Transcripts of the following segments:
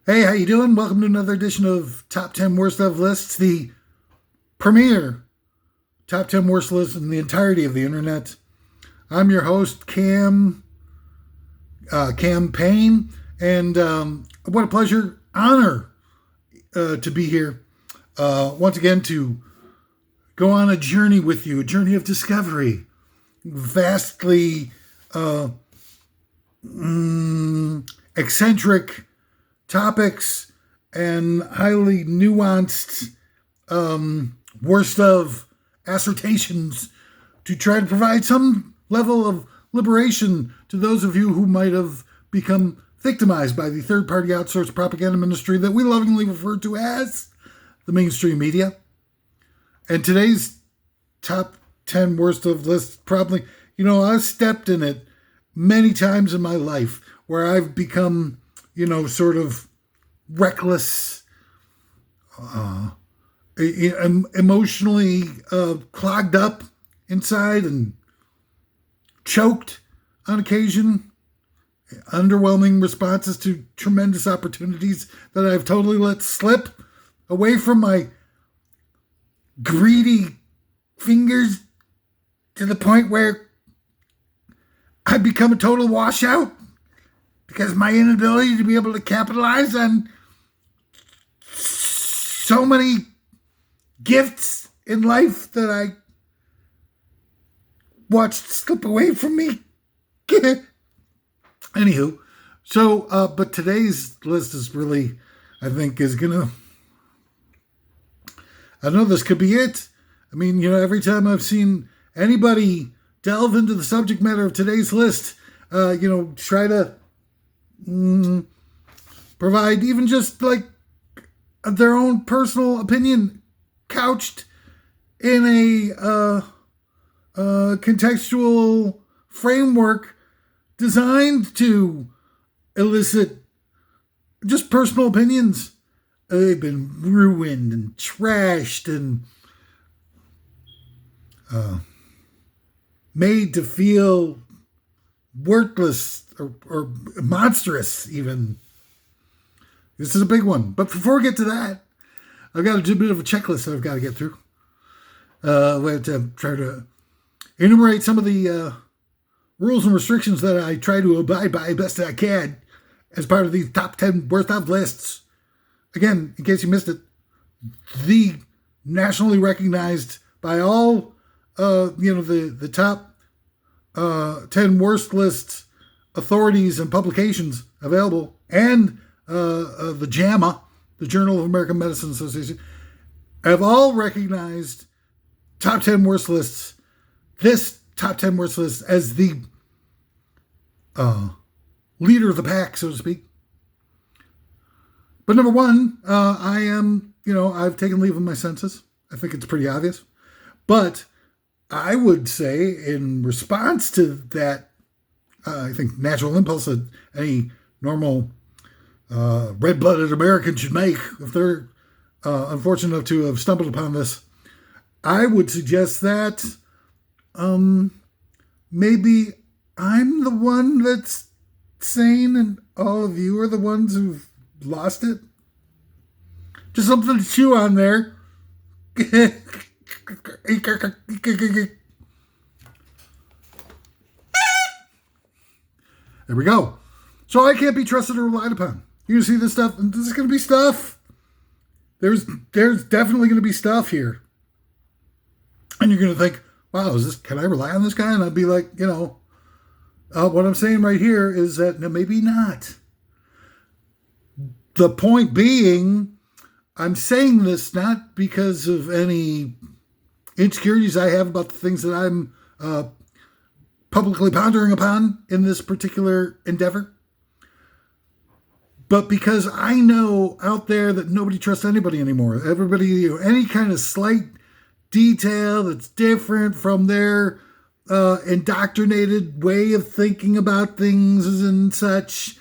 Hey, how you doing? Welcome to another edition of Top 10 Worst Of Lists, the premier Top 10 Worst List in the entirety of the internet. I'm your host, Cam Payne, and what a pleasure, honor to be here once again to go on a journey with you, a journey of discovery, vastly eccentric topics and highly nuanced worst of assertions to try to provide some level of liberation to those of you who might have become victimized by the third-party outsourced propaganda ministry that we lovingly refer to as the mainstream media. And today's top 10 worst of lists, probably, I've stepped in it many times in my life where I've become sort of reckless, emotionally clogged up inside and choked on occasion. Underwhelming responses to tremendous opportunities that I've totally let slip away from my greedy fingers to the point where I've become a total washout because of my inability to be able to capitalize on so many gifts in life that I watched slip away from me. Anywho, but today's list is really, I think, is gonna, I know this could be it. I mean, every time I've seen anybody delve into the subject matter of today's list, try to provide even just like their own personal opinion couched in a contextual framework designed to elicit just personal opinions. They've been ruined and trashed and made to feel worthless or monstrous even. This is a big one. But before we get to that, I've got a bit of a checklist that I've got to get through. We have to try to enumerate some of the rules and restrictions that I try to abide by best I can as part of these top 10 worst of lists. Again, in case you missed it, the nationally recognized by all, the top 10 worst lists authorities and publications available, and the JAMA, the Journal of American Medicine Association, have all recognized top 10 worst lists, this top 10 worst list, as the leader of the pack, so to speak. But number one, I am, I've taken leave of my senses. I think it's pretty obvious. But I would say in response to that, I think natural impulse that any normal red-blooded American should make if they're unfortunate enough to have stumbled upon this, I would suggest that maybe I'm the one that's sane and all of you are the ones who've lost it. Just something to chew on there. There we go. So I can't be trusted or relied upon. You see this stuff, and this is going to be stuff. There's definitely going to be stuff here. And you're going to think, wow, can I rely on this guy? And I'd be like, what I'm saying right here is that, no, maybe not. The point being, I'm saying this not because of any insecurities I have about the things that I'm publicly pondering upon in this particular endeavor, but because I know out there that nobody trusts anybody anymore. Everybody, any kind of slight detail that's different from their indoctrinated way of thinking about things and such,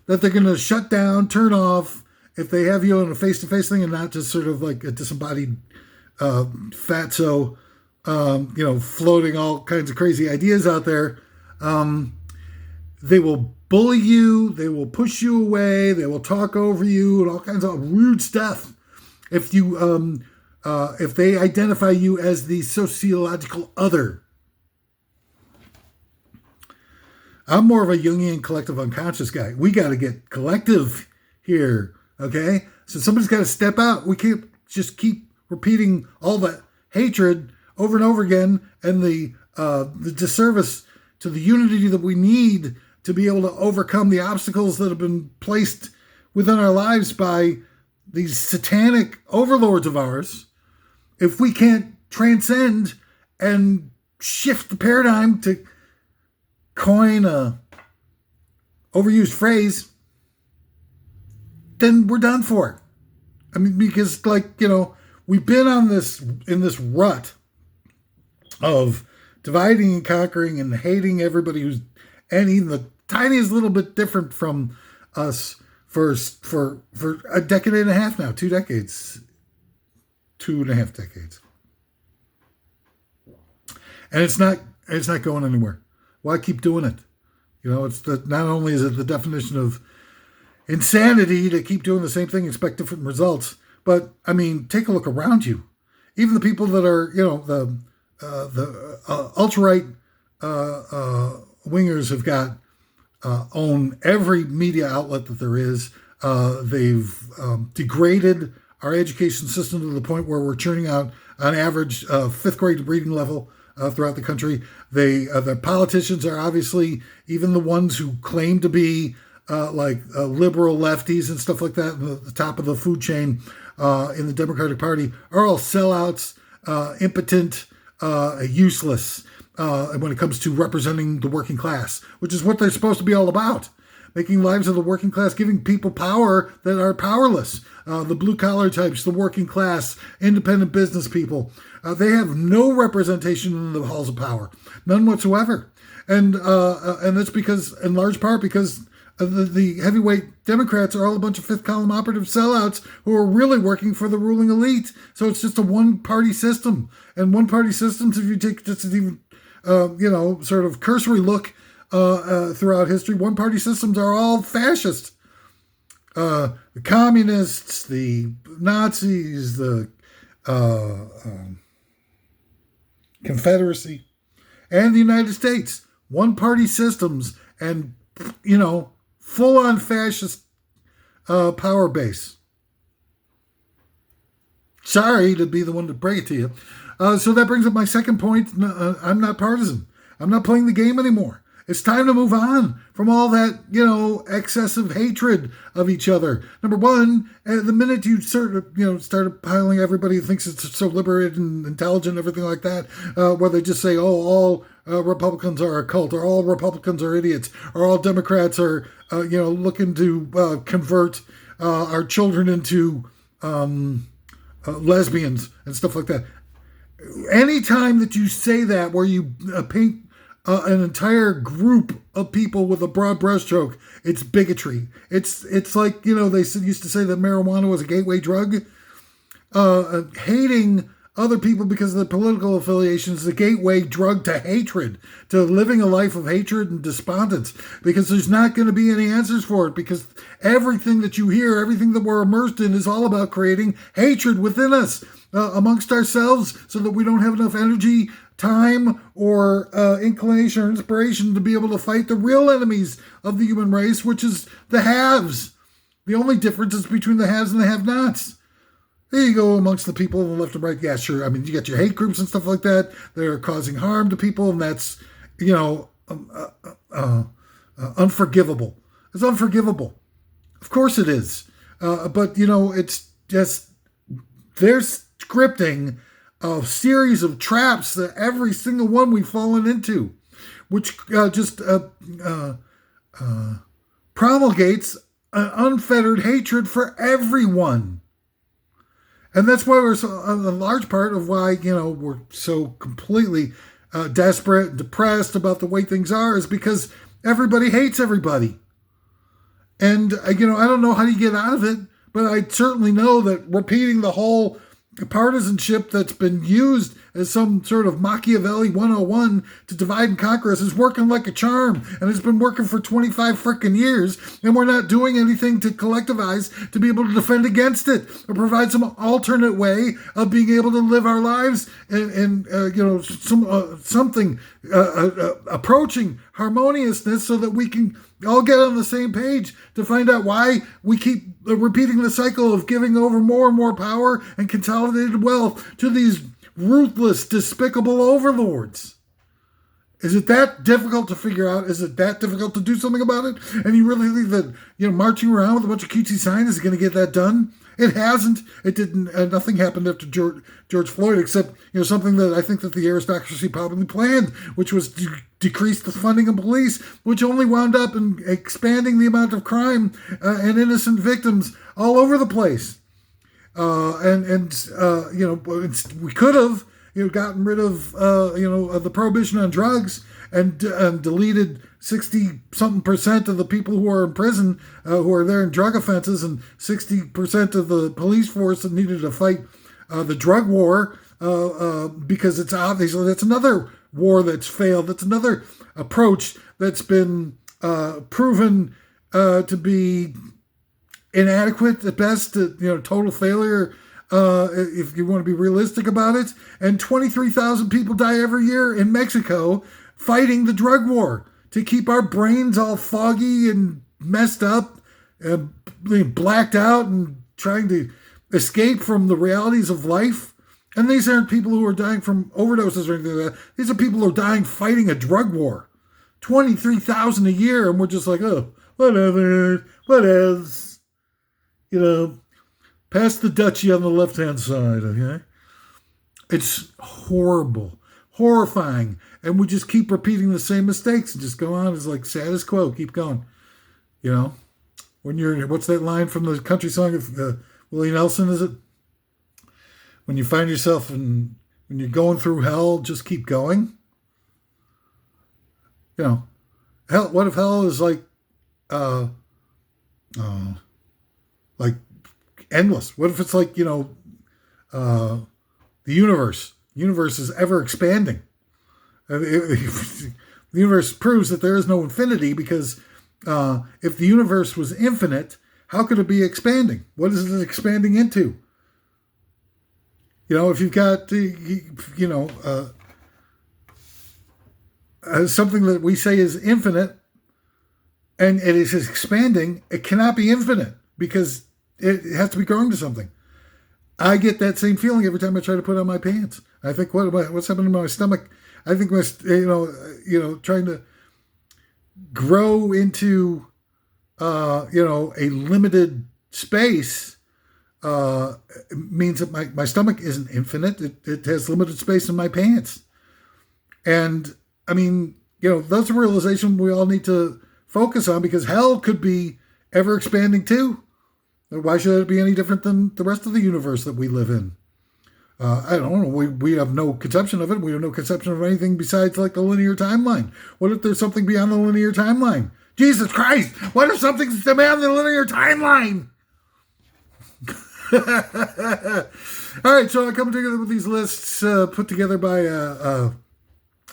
that they're going to shut down, turn off, if they have you on a face-to-face thing and not just sort of like a disembodied fatso, floating all kinds of crazy ideas out there. They will bully you. They will push you away. They will talk over you and all kinds of rude stuff. If they identify you as the sociological other. I'm more of a Jungian collective unconscious guy. We got to get collective here, okay? So somebody's got to step out. We can't just keep repeating all the hatred over and over again and the disservice to the unity that we need to be able to overcome the obstacles that have been placed within our lives by these satanic overlords of ours. If we can't transcend and shift the paradigm, to coin a overused phrase, then we're done for it. I mean, because we've been in this rut of dividing and conquering and hating everybody who's any the tiniest little bit different from us for a decade and a half now, 2 decades, 2.5 decades. And it's not going anywhere. Why keep doing it? Not only is it the definition of insanity to keep doing the same thing, expect different results, but I mean, take a look around you. Even the people that are, the ultra-right wingers have got own every media outlet that there is. They've degraded our education system to the point where we're churning out, on average, 5th grade reading level throughout the country. The politicians are obviously, even the ones who claim to be liberal lefties and stuff like that, the top of the food chain in the Democratic Party, are all sellouts, impotent, useless when it comes to representing the working class, which is what they're supposed to be all about. Making lives of the working class, giving people power that are powerless. The blue-collar types, the working class, independent business people. They have no representation in the halls of power. None whatsoever. And that's because, in large part, because the heavyweight Democrats are all a bunch of fifth column operative sellouts who are really working for the ruling elite. So it's just a one-party system. And one-party systems, if you take just an even, sort of cursory look throughout history, one-party systems are all fascist. The communists, the Nazis, the Confederacy, and the United States. One-party systems and, full-on fascist power base. Sorry to be the one to break it to you. So that brings up my second point. I'm not partisan. I'm not playing the game anymore. It's time to move on from all that, excessive hatred of each other. Number one, the minute you started piling everybody who thinks it's so liberated and intelligent and everything like that, where they just say, all Republicans are a cult, or all Republicans are idiots, or all Democrats are, looking to convert our children into lesbians and stuff like that. Anytime that you say that, where you paint an entire group of people with a broad brushstroke, it's bigotry. It's like, they used to say that marijuana was a gateway drug. Hating other people because of their political affiliations is a gateway drug to hatred, to living a life of hatred and despondence, because there's not going to be any answers for it, because everything that you hear, everything that we're immersed in, is all about creating hatred within us, amongst ourselves, so that we don't have enough energy, time, or inclination or inspiration to be able to fight the real enemies of the human race, which is the haves. The only difference is between the haves and the have-nots. There you go, amongst the people on the left and right. Yeah, sure. I mean, you got your hate groups and stuff like that. They're causing harm to people, and that's, unforgivable. It's unforgivable. Of course it is. But, it's just, they're scripting a series of traps that every single one we've fallen into, which just promulgates an unfettered hatred for everyone. And that's why we're so, a large part of why, we're so completely desperate and depressed about the way things are, is because everybody hates everybody. And, I don't know how you get out of it, but I certainly know that repeating the whole partisanship that's been used as some sort of Machiavelli 101 to divide and conquer us is working like a charm, and it's been working for 25 frickin' years, and we're not doing anything to collectivize to be able to defend against it or provide some alternate way of being able to live our lives and something approaching harmoniousness so that we can all get on the same page to find out why we keep repeating the cycle of giving over more and more power and consolidated wealth to these ruthless, despicable overlords. Is it that difficult to figure out? Is it that difficult to do something about it? And you really think that, marching around with a bunch of cutesy signs is going to get that done? It hasn't. It didn't. Nothing happened after George Floyd, except something that I think that the aristocracy probably planned, which was to decrease the funding of police, which only wound up in expanding the amount of crime and innocent victims all over the place. We could have gotten rid of the prohibition on drugs and deleted 60-something% of the people who are in prison who are there in drug offenses, and 60% of the police force that needed to fight the drug war because it's obviously that's another war that's failed. That's another approach that's been proven to be inadequate at best, total failure if you want to be realistic about it. And 23,000 people die every year in Mexico fighting the drug war to keep our brains all foggy and messed up, blacked out, and trying to escape from the realities of life. And these aren't people who are dying from overdoses or anything like that. These are people who are dying fighting a drug war. 23,000 a year, and we're just like, oh, whatever, what else? Pass the Dutchie on the left-hand side, okay? It's horrible, horrifying, and we just keep repeating the same mistakes and just go on. It's like status quo, keep going. When what's that line from the country song of Willie Nelson, is it? When you find yourself when you're going through hell, just keep going. Hell, what if hell is like endless? What if it's like, the universe? The universe is ever expanding. The universe proves that there is no infinity because if the universe was infinite, how could it be expanding? What is it expanding into? If you've got, something that we say is infinite and it is expanding, it cannot be infinite because it has to be growing to something. I get that same feeling every time I try to put on my pants. I think, what's happening to my stomach? I think trying to grow into, a limited space means that my stomach isn't infinite. It has limited space in my pants. And I mean, that's a realization we all need to focus on, because hell could be ever expanding too. Why should it be any different than the rest of the universe that we live in? I don't know. We have no conception of it. We have no conception of anything besides like the linear timeline. What if there's something beyond the linear timeline? Jesus Christ! What if something's beyond the linear timeline? All right, so I come together with these lists put together by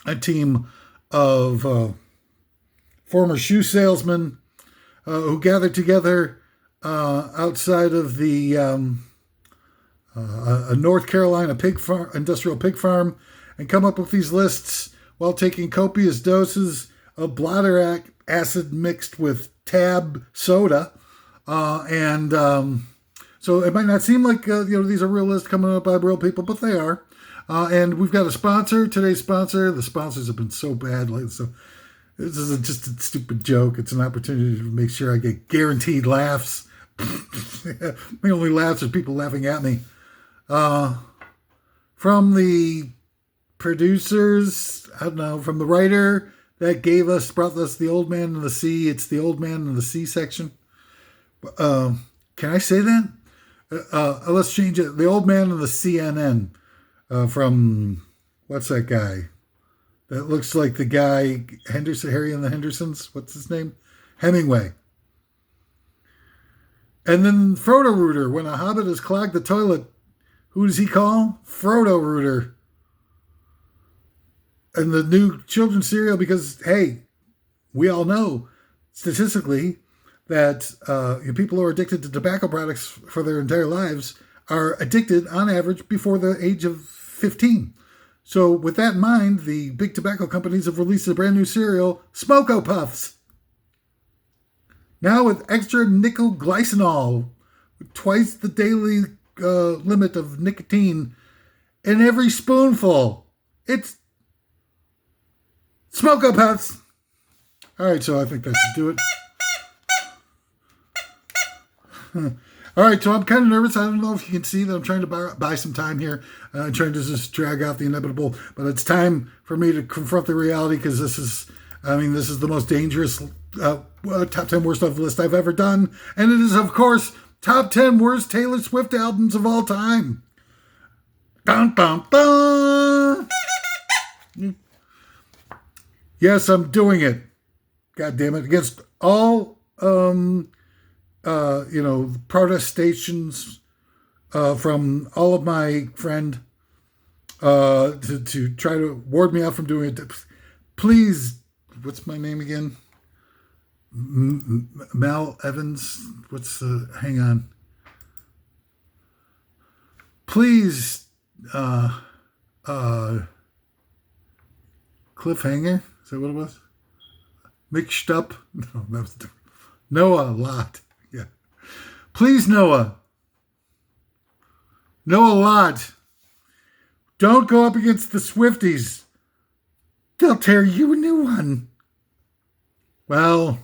a team of former shoe salesmen who gathered together outside of the a North Carolina industrial pig farm, and come up with these lists while taking copious doses of bladder acid mixed with Tab soda, so it might not seem like these are real lists coming up by real people, but they are. And we've got a sponsor. Today's sponsor. The sponsors have been so bad lately, so this is just a stupid joke. It's an opportunity to make sure I get guaranteed laughs. My only laughs are people laughing at me. From the producers, I don't know, from the writer that brought us The Old Man and the Sea. It's The Old Man and the Sea section. Can I say that? Let's change it. The Old Man and the CNN. From, what's that guy? That looks like the guy, Harry and the Hendersons. What's his name? Hemingway. And then Frodo Rooter, when a hobbit has clogged the toilet, who does he call? Frodo Rooter. And the new children's cereal, because, hey, we all know statistically that people who are addicted to tobacco products for their entire lives are addicted on average before the age of 15. So with that in mind, the big tobacco companies have released a brand new cereal, Smoko Puffs. Now with extra nickel glycinol, twice the daily limit of nicotine in every spoonful. It's Smoko Puffs. All right, so I think that should do it. All right, so I'm kind of nervous. I don't know if you can see that I'm trying to buy some time here. I'm trying to just drag out the inevitable. But it's time for me to confront the reality, because this is the most dangerous top 10 worst of list I've ever done. And it is, of course, top 10 worst Taylor Swift albums of all time. Dun, dun, dun. Yes, I'm doing it. God damn it. Against all, protestations from all of my friend to try to ward me off from doing it. Please, what's my name again? Mal Evans. Hang on. Please, Cliffhanger? Is that what it was? Mixed up? No, that was different. Noah Lot. Yeah. Please, Noah. Noah Lot. Don't go up against the Swifties. They'll tear you a new one. Well,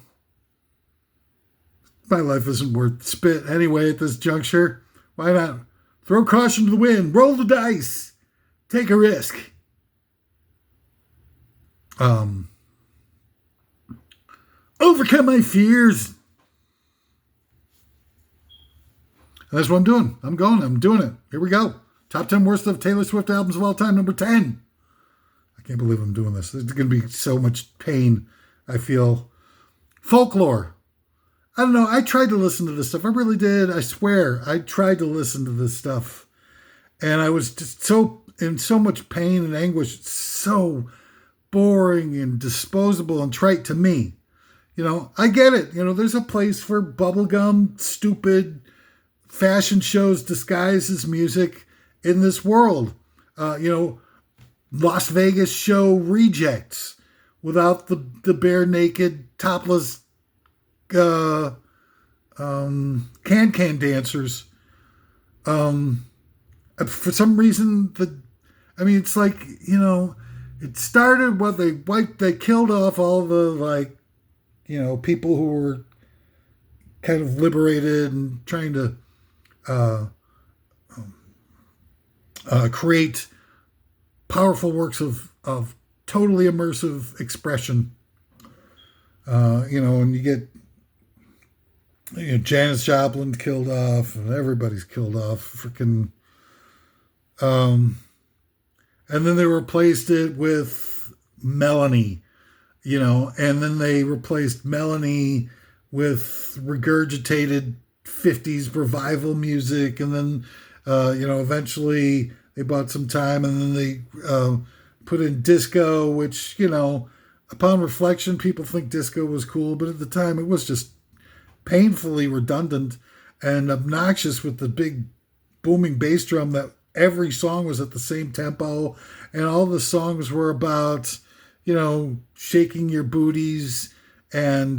my life isn't worth spit anyway at this juncture. Why not throw caution to the wind? Roll the dice. Take a risk. Overcome my fears. And that's what I'm doing. I'm doing it. Here we go. Top 10 worst of Taylor Swift albums of all time, number 10. I can't believe I'm doing this. There's going to be so much pain, I feel. Folklore. I don't know. I tried to listen to this stuff. I really did. I swear. I tried to listen to this stuff. And I was just in so much pain and anguish. It's so boring and disposable and trite to me. I get it. There's a place for bubblegum, stupid fashion shows disguised as music in this world. Las Vegas show rejects without the bare naked, topless can dancers. For some reason, it's like, it started they killed off all the people who were kind of liberated and trying to create powerful works of totally immersive expression. And you get Janis Joplin killed off, and everybody's killed off. Freaking, and then they replaced it with Melanie. And then they replaced Melanie with regurgitated 50s revival music. And then, eventually they bought some time, and then they put in disco, which, upon reflection, people think disco was cool. But at the time, it was just painfully redundant and obnoxious with the big booming bass drum that every song was at the same tempo. And all the songs were about shaking your booties and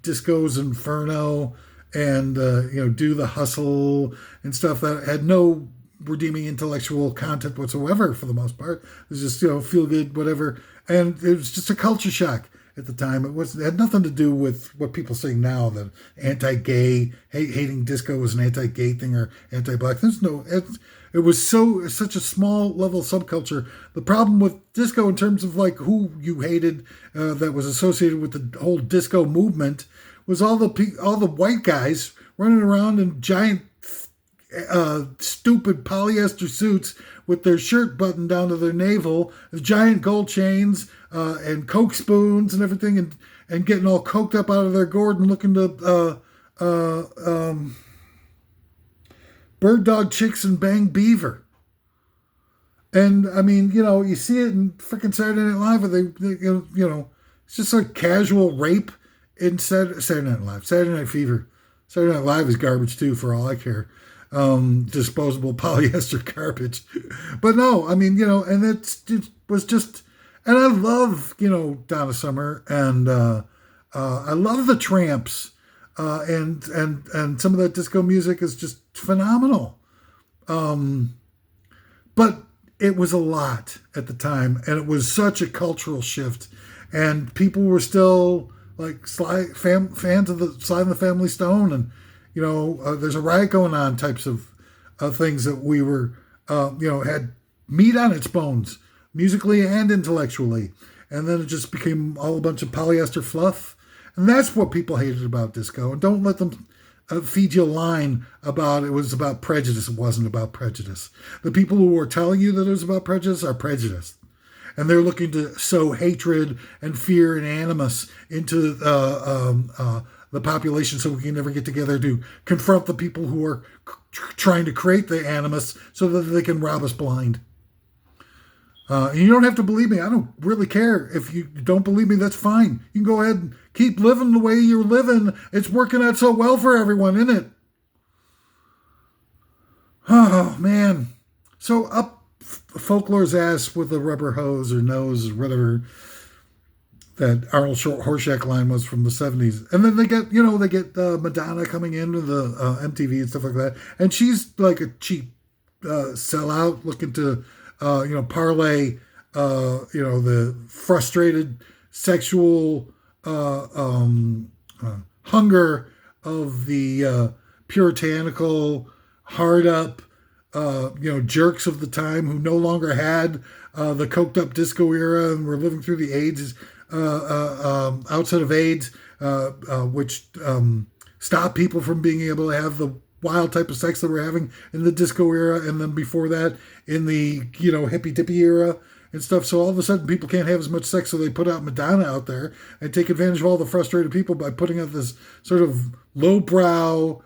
Disco's Inferno and, Do the Hustle and stuff that had no redeeming intellectual content whatsoever for the most part. It was just, feel good, whatever. And it was just a culture shock at the time. It had nothing to do with what people say now, that anti-gay, hating disco was an anti-gay thing or anti-black. It was such a small level subculture. The problem with disco in terms of who you hated that was associated with the whole disco movement was all the white guys running around in giant stupid polyester suits with their shirt buttoned down to their navel, giant gold chains and Coke spoons and everything, and getting all coked up out of their gourd and looking to Bird Dog Chicks and Bang Beaver. And I mean, you see it in freaking Saturday Night Live, where they it's just like casual rape in Saturday Night Live, Saturday Night Fever. Saturday Night Live is garbage too, for all I care. Disposable polyester garbage. But no, I mean, and it was just, and I love, Donna Summer, and I love the Tramps, and some of that disco music is just phenomenal. But it was a lot at the time, and it was such a cultural shift, and people were still like fans of the Sly and the Family Stone, and there's a riot going on types of things that we were had meat on its bones, musically and intellectually, and then it just became all a bunch of polyester fluff, and that's what people hated about disco. And don't let them feed you a line about it was about prejudice. It wasn't about prejudice. The people who are telling you that it was about prejudice are prejudiced, and they're looking to sow hatred and fear and animus into the population, so we can never get together to confront the people who are trying to create the animus so that they can rob us blind. And you don't have to believe me. I don't really care. If you don't believe me, that's fine. You can go ahead and keep living the way you're living. It's working out so well for everyone, isn't it? Oh, man. So up Folklore's ass with a rubber hose or nose or whatever that Arnold Horshack line was from the 70s. And then they get Madonna coming into the MTV and stuff like that. And she's like a cheap sellout looking to parlay, the frustrated sexual hunger of the puritanical, hard up, jerks of the time who no longer had the coked up disco era and were living through the AIDS, outset of AIDS, which stopped people from being able to have the wild type of sex that we're having in the disco era, and then before that in the hippy dippy era and stuff. So all of a sudden people can't have as much sex, so they put out Madonna out there and take advantage of all the frustrated people by putting out this sort of lowbrow,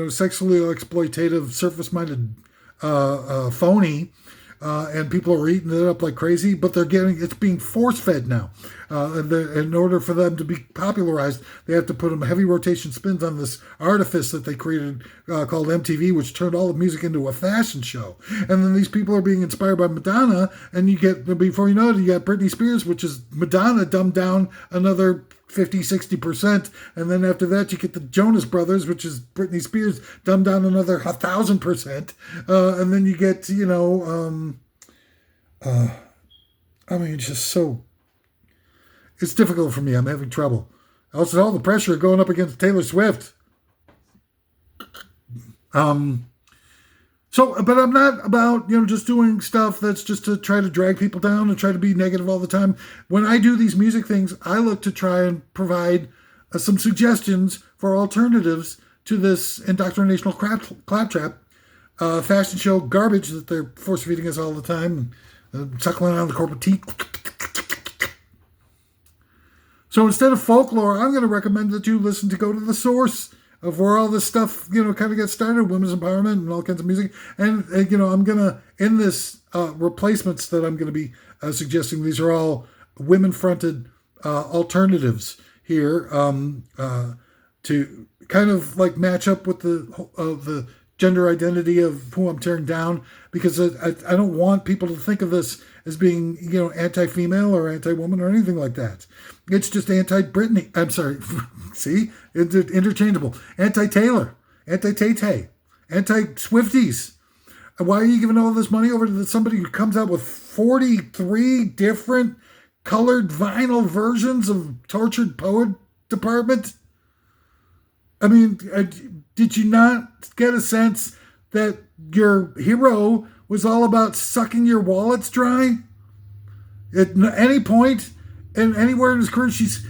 sexually exploitative, surface-minded phony. And people are eating it up like crazy, but it's being force-fed now. And in order for them to be popularized, they have to put them heavy rotation spins on this artifice that they created called MTV, which turned all the music into a fashion show. And then these people are being inspired by Madonna, and you get, before you know it, you got Britney Spears, which is Madonna dumbed down another 50-60%, and then after that you get the Jonas Brothers, which is Britney Spears dumbed down another 1,000%, and then you get it's just so, it's difficult for me. I'm having trouble. Also, all the pressure going up against Taylor Swift. But I'm not about, just doing stuff that's just to try to drag people down and try to be negative all the time. When I do these music things, I look to try and provide some suggestions for alternatives to this indoctrinational claptrap fashion show garbage that they're force feeding us all the time, suckling on the corporate teeth. So instead of folklore, I'm going to recommend that you go to the source of where all this stuff, kind of gets started, women's empowerment and all kinds of music. And, I'm going to, in this replacements that I'm going to be suggesting, these are all women-fronted alternatives here to kind of like match up with the gender identity of who I'm tearing down, because I don't want people to think of this as being, anti-female or anti-woman or anything like that. It's just anti-Britney. I'm sorry. See? It's interchangeable. Anti-Taylor. Anti-TayTay. Anti-Swifties. Why are you giving all this money over to somebody who comes out with 43 different colored vinyl versions of Tortured Poet Department? I mean, did you not get a sense that your hero was all about sucking your wallets dry? At any point and anywhere in his career, she's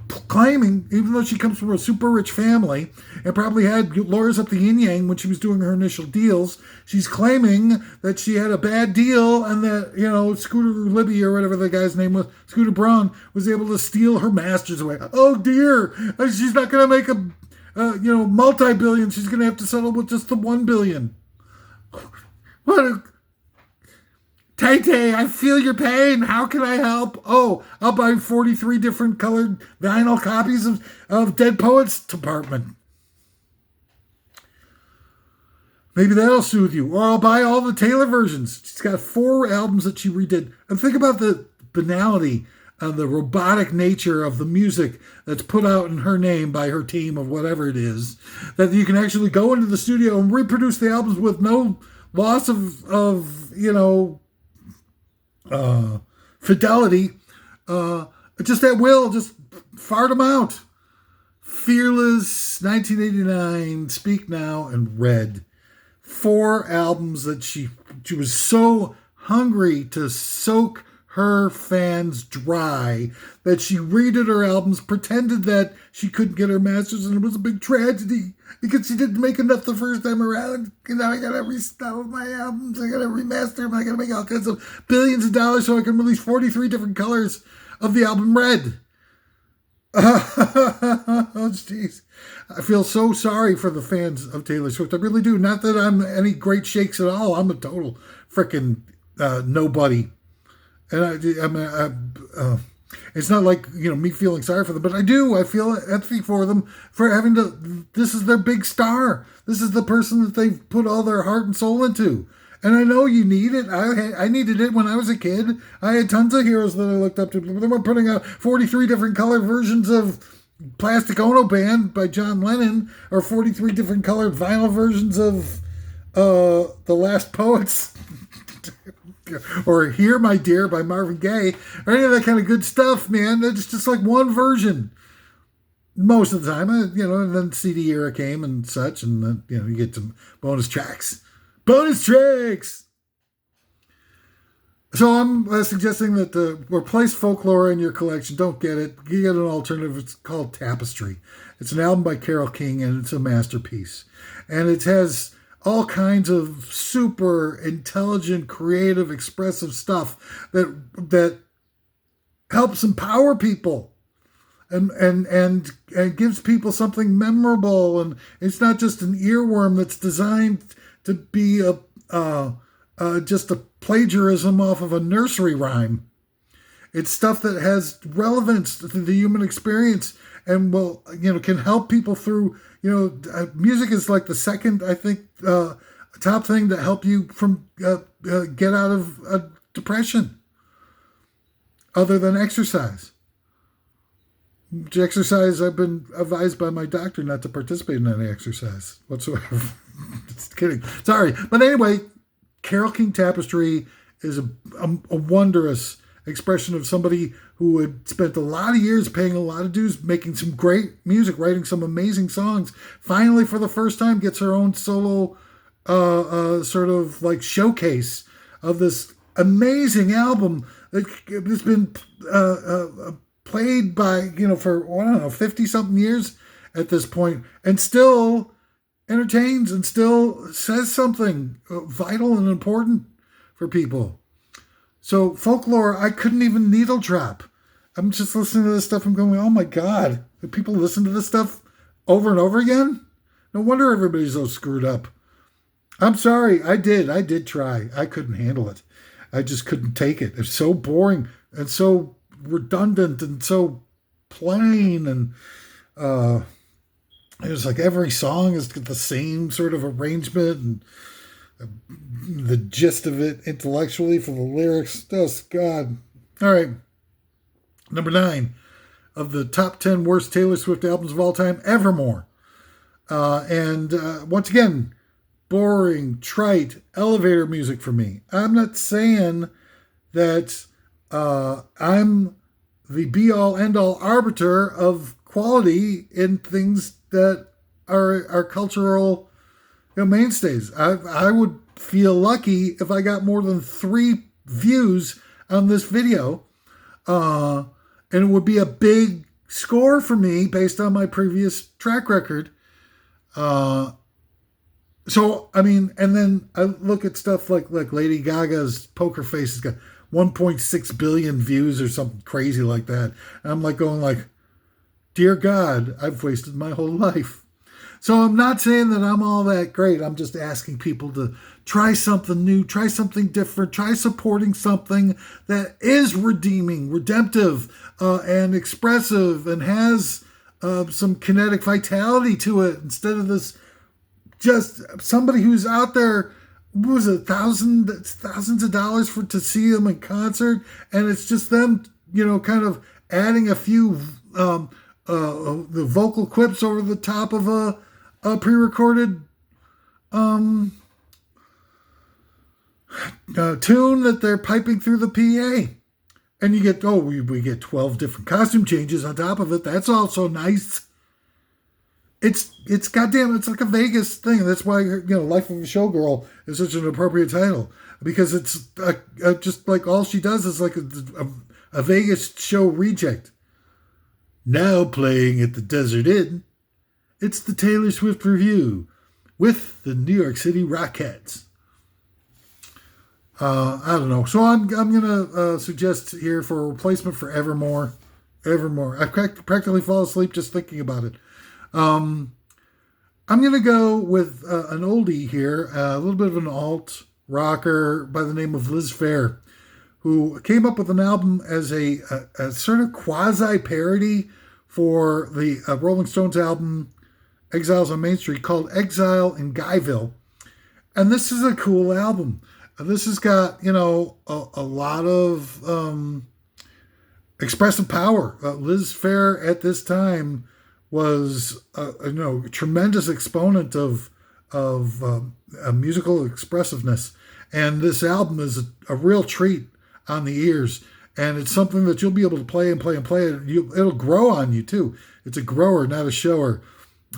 claiming, even though she comes from a super rich family and probably had lawyers up the yin-yang when she was doing her initial deals, she's claiming that she had a bad deal and that, Scooter Libby or whatever the guy's name was, Scooter Braun, was able to steal her masters away. Oh dear, she's not going to make multi-billion, she's going to have to settle with just the 1 billion. What a... TayTay, I feel your pain. How can I help? Oh, I'll buy 43 different colored vinyl copies of Dead Poets Department. Maybe that'll soothe you. Or I'll buy all the Taylor versions. She's got 4 albums that she redid. And think about the banality and the robotic nature of the music that's put out in her name by her team of whatever it is. That you can actually go into the studio and reproduce the albums with no loss of fidelity, just at will, just fart them out. Fearless, 1989, Speak Now, and Red. 4 albums that she was so hungry to soak her fans dry that she redid her albums, pretended that she couldn't get her masters, and it was a big tragedy because she didn't make enough the first time around. And now I gotta restyle my albums, I gotta remaster them, I gotta make all kinds of billions of dollars so I can release 43 different colors of the album Red. Oh, jeez. I feel so sorry for the fans of Taylor Swift. I really do. Not that I'm any great shakes at all. I'm a total freaking nobody. And it's not like, me feeling sorry for them, but I do. I feel empathy for them for having to, this is their big star. This is the person that they've put all their heart and soul into. And I know you need it. I needed it when I was a kid. I had tons of heroes that I looked up to. They were putting out 43 different color versions of Plastic Ono Band by John Lennon, or 43 different colored vinyl versions of The Last Poets, or Here My Dear by Marvin Gaye, or any of that kind of good stuff, man. It's just like one version most of the time, and then CD era came and such, and then, you get some bonus tracks. Bonus tracks! So I'm suggesting that replace Folklore in your collection. Don't get it. You get an alternative. It's called Tapestry. It's an album by Carole King, and it's a masterpiece. And it has all kinds of super intelligent, creative, expressive stuff that helps empower people and gives people something memorable. And it's not just an earworm that's designed to be just a plagiarism off of a nursery rhyme. It's stuff that has relevance to the human experience and will, can help people through, music is like the second, I think, top thing to help you from get out of depression, other than exercise. Exercise, I've been advised by my doctor not to participate in any exercise whatsoever. Just kidding. Sorry. But anyway, Carole King Tapestry is a wondrous expression of somebody who had spent a lot of years paying a lot of dues, making some great music, writing some amazing songs. Finally, for the first time, gets her own solo sort of like showcase of this amazing album that has been played by, for, I don't know, 50-something years at this point, and still entertains and still says something vital and important for people. So Folklore, I couldn't even needle drop. I'm just listening to this stuff and going, oh my God, do people listen to this stuff over and over again? No wonder everybody's so screwed up. I'm sorry, I did try. I couldn't handle it. I just couldn't take it. It's so boring and so redundant and so plain, and it was like every song has got the same sort of arrangement and the gist of it intellectually for the lyrics. Oh, God. All right. Number 9 of the top 10 worst Taylor Swift albums of all time, Evermore. And once again, boring, trite, elevator music for me. I'm not saying that I'm the be-all, end-all arbiter of quality in things that are cultural mainstays. I would feel lucky if I got more than 3 views on this video, and it would be a big score for me based on my previous track record. So, I mean, and then I look at stuff like Lady Gaga's Poker Face has got 1.6 billion views or something crazy like that. And I'm like going like, dear God, I've wasted my whole life. So I'm not saying that I'm all that great. I'm just asking people to try something new, try something different, try supporting something that is redeeming, redemptive, and expressive, and has some kinetic vitality to it instead of this just somebody who's out there. What was it, thousands of dollars for to see them in concert, and it's just them, kind of adding a few the vocal quips over the top of a pre-recorded tune that they're piping through the PA, and you get we get 12 different costume changes on top of it. That's also nice. It's goddamn. It's like a Vegas thing. That's why Life of a Showgirl is such an appropriate title, because it's just like all she does is like a Vegas show reject. Now playing at the Desert Inn, it's the Taylor Swift review with the New York City Rockettes. I don't know. So I'm gonna suggest here for a replacement for Evermore. I practically fall asleep just thinking about it. I'm going to go with an oldie here, a little bit of an alt rocker by the name of Liz Phair, who came up with an album as a sort of quasi-parody for the Rolling Stones album Exiles on Main Street called Exile in Guyville. And this is a cool album. This has got, a lot of expressive power. Liz Phair at this time was a tremendous exponent of musical expressive,ness, and this album is a real treat on the ears, and it's something that you'll be able to play and play and play. It'll grow on you too. It's a grower, not a shower,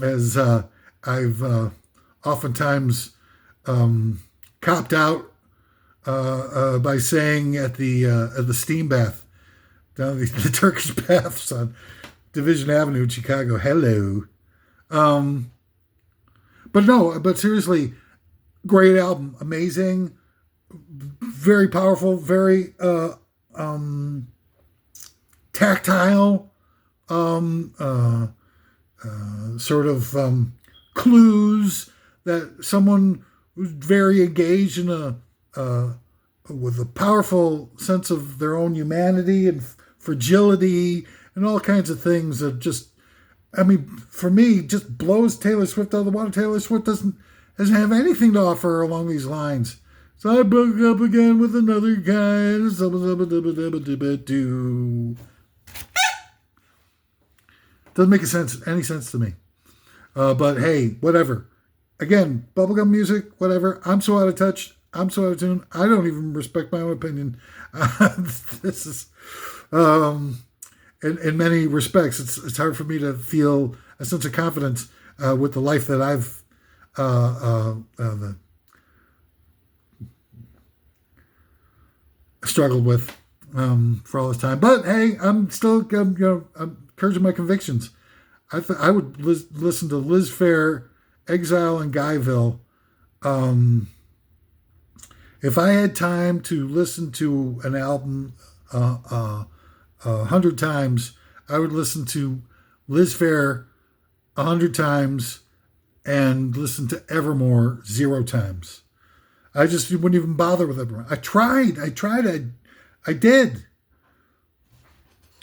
as I've oftentimes copped out by saying at the steam bath down the Turkish baths on Division Avenue in Chicago. Hello. But seriously, great album. Amazing. Very powerful. Very tactile. Sort of clues that someone who's very engaged in with a powerful sense of their own humanity and fragility and all kinds of things that just, for me, just blows Taylor Swift out of the water. Taylor Swift doesn't have anything to offer along these lines. So I broke up again with another guy. Doesn't make any sense to me. But hey, whatever. Again, bubblegum music, whatever. I'm so out of touch. I'm so out of tune. I don't even respect my own opinion. This is... in many respects, it's hard for me to feel a sense of confidence with the life that I've struggled with for all this time. But hey, I'm still I'm encouraging my convictions. I would listen to Liz Phair, Exile in Guyville. If I had time to listen to an album 100 times, I would listen to Liz Phair 100 times and listen to Evermore 0 times. I just wouldn't even bother with Evermore. I tried, I did.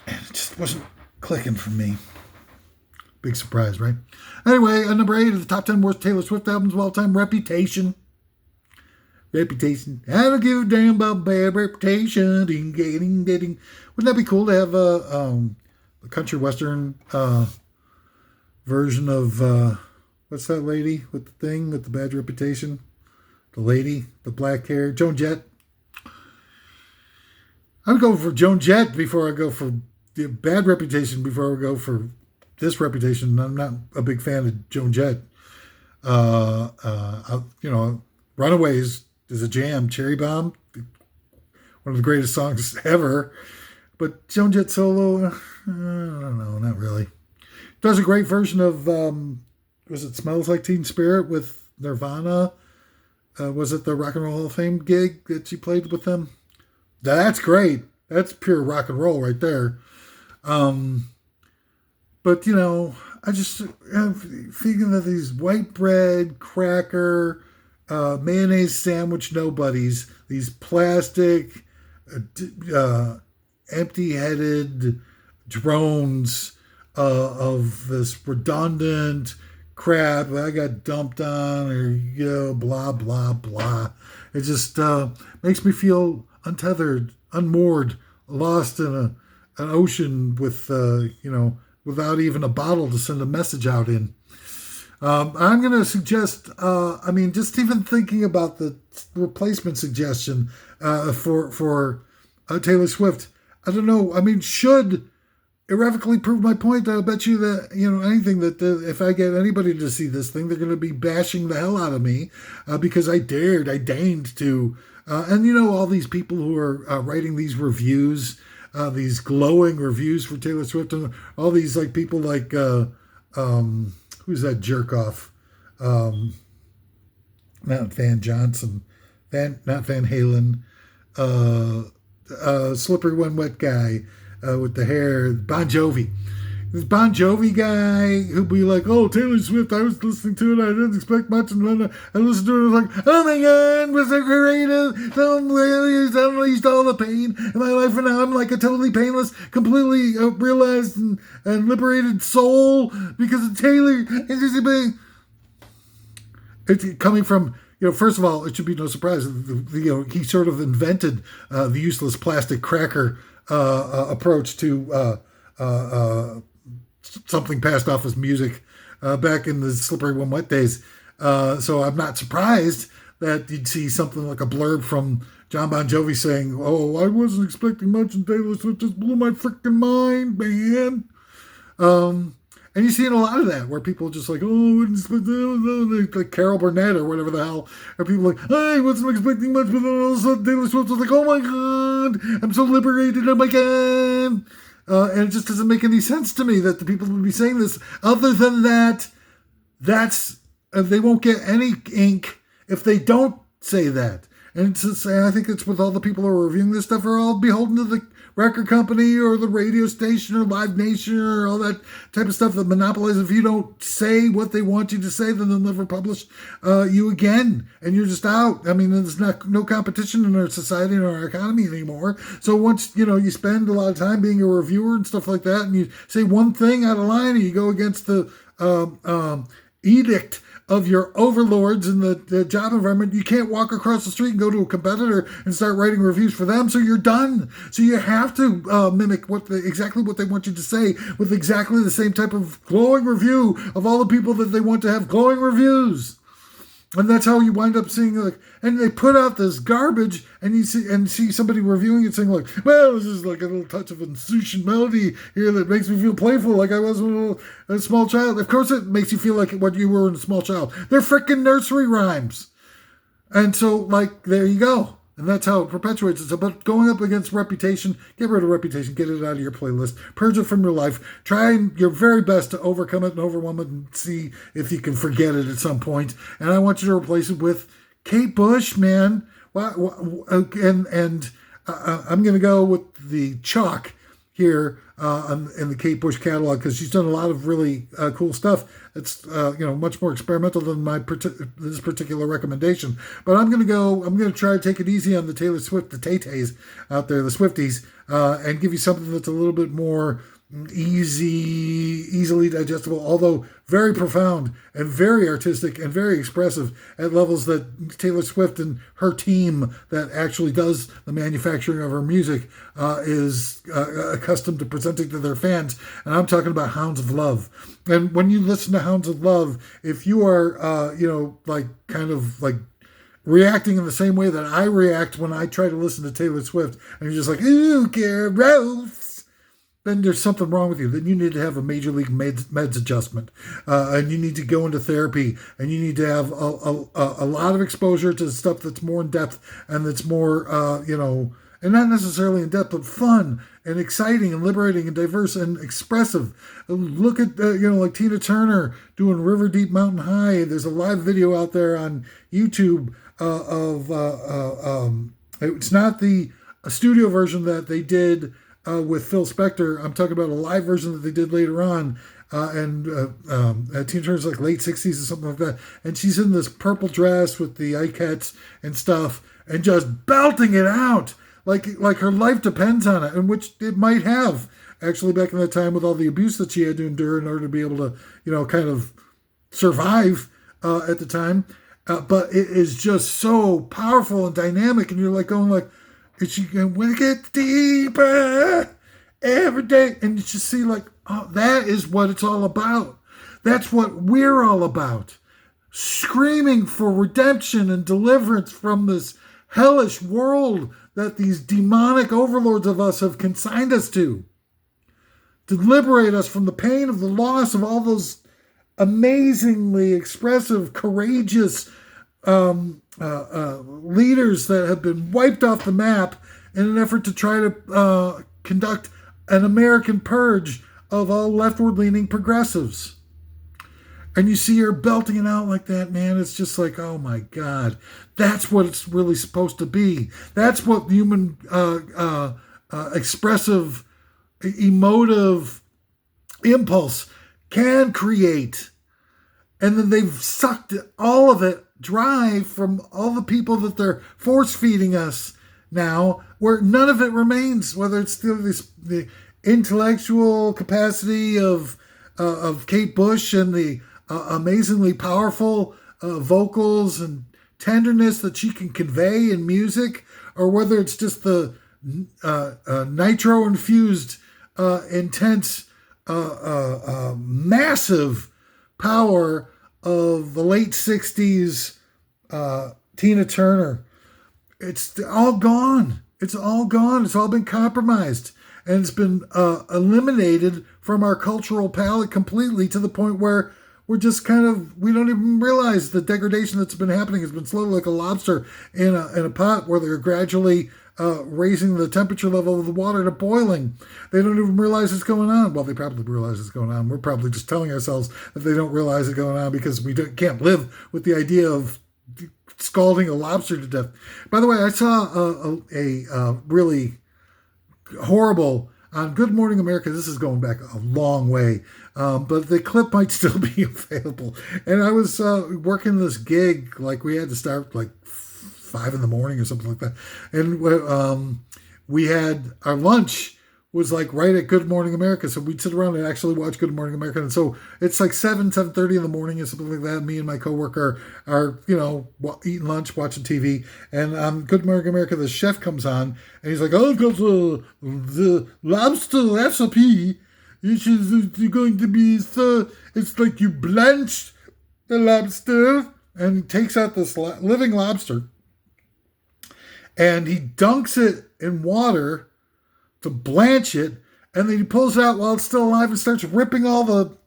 And it just wasn't clicking for me. Big surprise, right? Anyway, at number 8 of the top 10 worst Taylor Swift albums of all time, Reputation. I don't give a damn about bad reputation. Ding, ding, ding. Wouldn't that be cool to have a country western version of what's that lady with the thing with the bad reputation? The lady, the black hair, Joan Jett. I would go for Joan Jett before I go for the bad reputation. Before I go for this reputation. I'm not a big fan of Joan Jett. Runaways is a jam. Cherry Bomb, one of the greatest songs ever. But Joan Jett solo, I don't know, not really. Does a great version of, was it Smells Like Teen Spirit with Nirvana? Was it the Rock and Roll Hall of Fame gig that she played with them? That's great. That's pure rock and roll right there. But, I just am thinking that these white bread, cracker, mayonnaise sandwich nobodies, these plastic, empty-headed drones of this redundant crap that I got dumped on, or blah blah blah. It just makes me feel untethered, unmoored, lost in an ocean with without even a bottle to send a message out in. I'm going to suggest, just even thinking about the replacement suggestion for Taylor Swift, I don't know. I mean, should irrevocably prove my point. I'll bet you that, anything that if I get anybody to see this thing, they're going to be bashing the hell out of me because I deigned to. And all these people who are writing these reviews, these glowing reviews for Taylor Swift, and all these like people like, who's that jerk off? Not Van Johnson, not Van Halen, slippery when wet guy with the hair, Bon Jovi. This Bon Jovi guy who'd be like, oh, Taylor Swift, I was listening to it, I didn't expect much, and then I listened to it, and I was like, oh my God, was so creative, so unleashed all the pain in my life, and now I'm like a totally painless, completely realized and liberated soul because of Taylor. It's coming from, first of all, it should be no surprise, he sort of invented the useless plastic cracker approach to something passed off as music back in the slippery when wet days. So I'm not surprised that you'd see something like a blurb from John Bon Jovi saying, oh, I wasn't expecting much, and Taylor Swift just blew my freaking mind, man. And you see a lot of that where people just like, oh, like Carol Burnett or whatever the hell, or people like, I wasn't expecting much, but then all of a sudden Taylor Swift was like, oh my God, I'm so liberated, oh my God. And it just doesn't make any sense to me that the people would be saying this. Other than that, they won't get any ink if they don't say that. And I think it's with all the people who are reviewing this stuff are all beholden to the record company or the radio station or Live Nation or all that type of stuff that monopolizes. If you don't say what they want you to say, then they'll never publish you again, and you're just out. I mean, there's no competition in our society and our economy anymore. So once you spend a lot of time being a reviewer and stuff like that, and you say one thing out of line, and you go against the edict of your overlords in the job environment, you can't walk across the street and go to a competitor and start writing reviews for them. So you're done. So you have to mimic exactly what they want you to say with exactly the same type of glowing review of all the people that they want to have glowing reviews. And that's how you wind up seeing and they put out this garbage, and you see somebody reviewing it saying like, well, this is like a little touch of insouciant melody here that makes me feel playful, like I was a small child. Of course, it makes you feel like what you were in a small child. They're freaking nursery rhymes, and so there you go. And that's how it perpetuates itself. But going up against Reputation, get rid of Reputation, get it out of your playlist, purge it from your life, try your very best to overcome it and overwhelm it and see if you can forget it at some point. And I want you to replace it with Kate Bush, man. And I'm going to go with the chalk here in the Kate Bush catalog, because she's done a lot of really cool stuff. It's much more experimental than this particular recommendation. But I'm going to try to take it easy on the Taylor Swift, the TayTays out there, the Swifties, and give you something that's a little bit more easily digestible, although very profound and very artistic and very expressive at levels that Taylor Swift and her team that actually does the manufacturing of her music is accustomed to presenting to their fans. And I'm talking about Hounds of Love. And when you listen to Hounds of Love, if you are reacting in the same way that I react when I try to listen to Taylor Swift, and you're just like, ooh, gross, then there's something wrong with you. Then you need to have a major league meds adjustment, and you need to go into therapy, and you need to have a lot of exposure to stuff that's more in depth and that's more, and not necessarily in depth, but fun and exciting and liberating and diverse and expressive. Look at, like Tina Turner doing River Deep Mountain High. There's a live video out there on YouTube it's not the studio version that they did with Phil Spector. I'm talking about a live version that they did later on Tina Turner's like late 60s or something like that, and she's in this purple dress with the ikettes and stuff, and just belting it out like her life depends on it, and which it might have actually back in that time with all the abuse that she had to endure in order to be able to, kind of survive at the time. But it is just so powerful and dynamic, and you're like going like, "Is she going to get deeper every day?" And you just see like, oh, that is what it's all about. That's what we're all about. Screaming for redemption and deliverance from this hellish world that these demonic overlords of us have consigned us to liberate us from the pain of the loss of all those amazingly expressive, courageous leaders that have been wiped off the map in an effort to try to conduct an American purge of all leftward-leaning progressives. And you see her belting it out like that, man. It's just like, oh my God, that's what it's really supposed to be. That's what human expressive, emotive impulse can create. And then they've sucked all of it dry from all the people that they're force feeding us now, where none of it remains, whether it's still the intellectual capacity of Kate Bush and the amazingly powerful vocals and tenderness that she can convey in music, or whether it's just the nitro-infused, intense, massive power of the late 60s Tina Turner. It's all gone. It's all gone. It's all been compromised. And it's been eliminated from our cultural palette completely, to the point where we're just we don't even realize the degradation that's been happening has been slowly like a lobster in a pot, where they're gradually raising the temperature level of the water to boiling. They don't even realize it's going on. Well, they probably realize it's going on. We're probably just telling ourselves that they don't realize it's going on because we can't live with the idea of scalding a lobster to death. By the way, I saw a really horrible on Good Morning America. This is going back a long way, but the clip might still be available. And I was working this gig, like we had to start like 5 a.m. or something like that, and we had our lunch was like right at Good Morning America, so we'd sit around and actually watch Good Morning America. And so it's like 7:30 in the morning or something like that. Me and my coworker are eating lunch, watching TV, and on Good Morning America, the chef comes on and he's like, "Oh, I've got the lobster recipe. It's going to be it's like you blanch the lobster," and he takes out this living lobster and he dunks it in water to blanch it, and then he pulls it out while it's still alive and starts ripping all the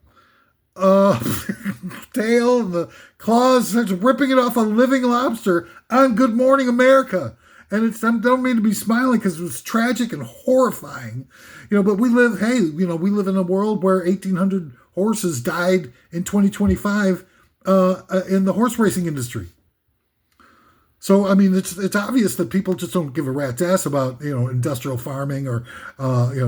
tail and the claws, starts ripping it off a living lobster on Good Morning America. And I don't mean to be smiling because it was tragic and horrifying, but we live in a world where 1,800 horses died in 2025 in the horse racing industry. So, I mean, it's obvious that people just don't give a rat's ass about, industrial farming or,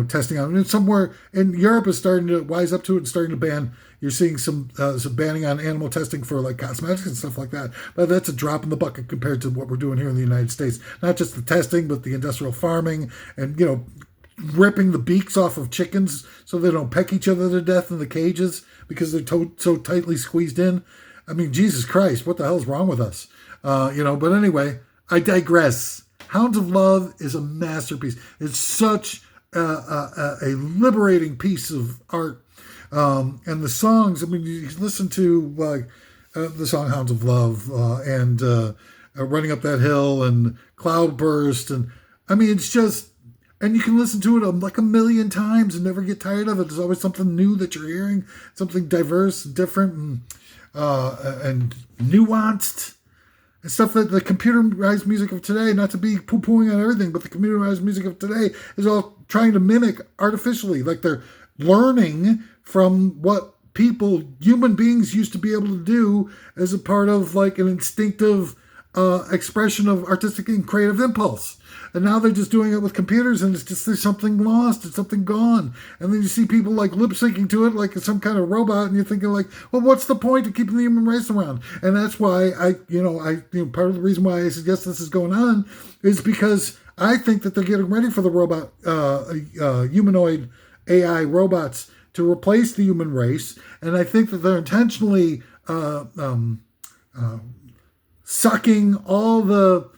testing on. And somewhere in Europe is starting to wise up to it and starting to ban. You're seeing some banning on animal testing for like cosmetics and stuff like that. But that's a drop in the bucket compared to what we're doing here in the United States. Not just the testing, but the industrial farming and, ripping the beaks off of chickens so they don't peck each other to death in the cages because they're so tightly squeezed in. I mean, Jesus Christ, what the hell's wrong with us? But anyway, I digress. Hounds of Love is a masterpiece. It's such a liberating piece of art. And the songs, I mean, you listen to the song Hounds of Love and Running Up That Hill and Cloudburst. And I mean, it's just, and you can listen to it like a million times and never get tired of it. There's always something new that you're hearing, something diverse, different, and nuanced. And stuff that the computerized music of today, not to be poo-pooing on everything, but the computerized music of today is all trying to mimic artificially. Like they're learning from what human beings used to be able to do as a part of like an instinctive expression of artistic and creative impulse. And now they're just doing it with computers, and it's just there's something lost, it's something gone. And then you see people like lip syncing to it like it's some kind of robot, and you're thinking like, well, what's the point of keeping the human race around? And that's why part of the reason why I suggest this is going on is because I think that they're getting ready for the robot, humanoid AI robots to replace the human race, and I think that they're intentionally sucking all the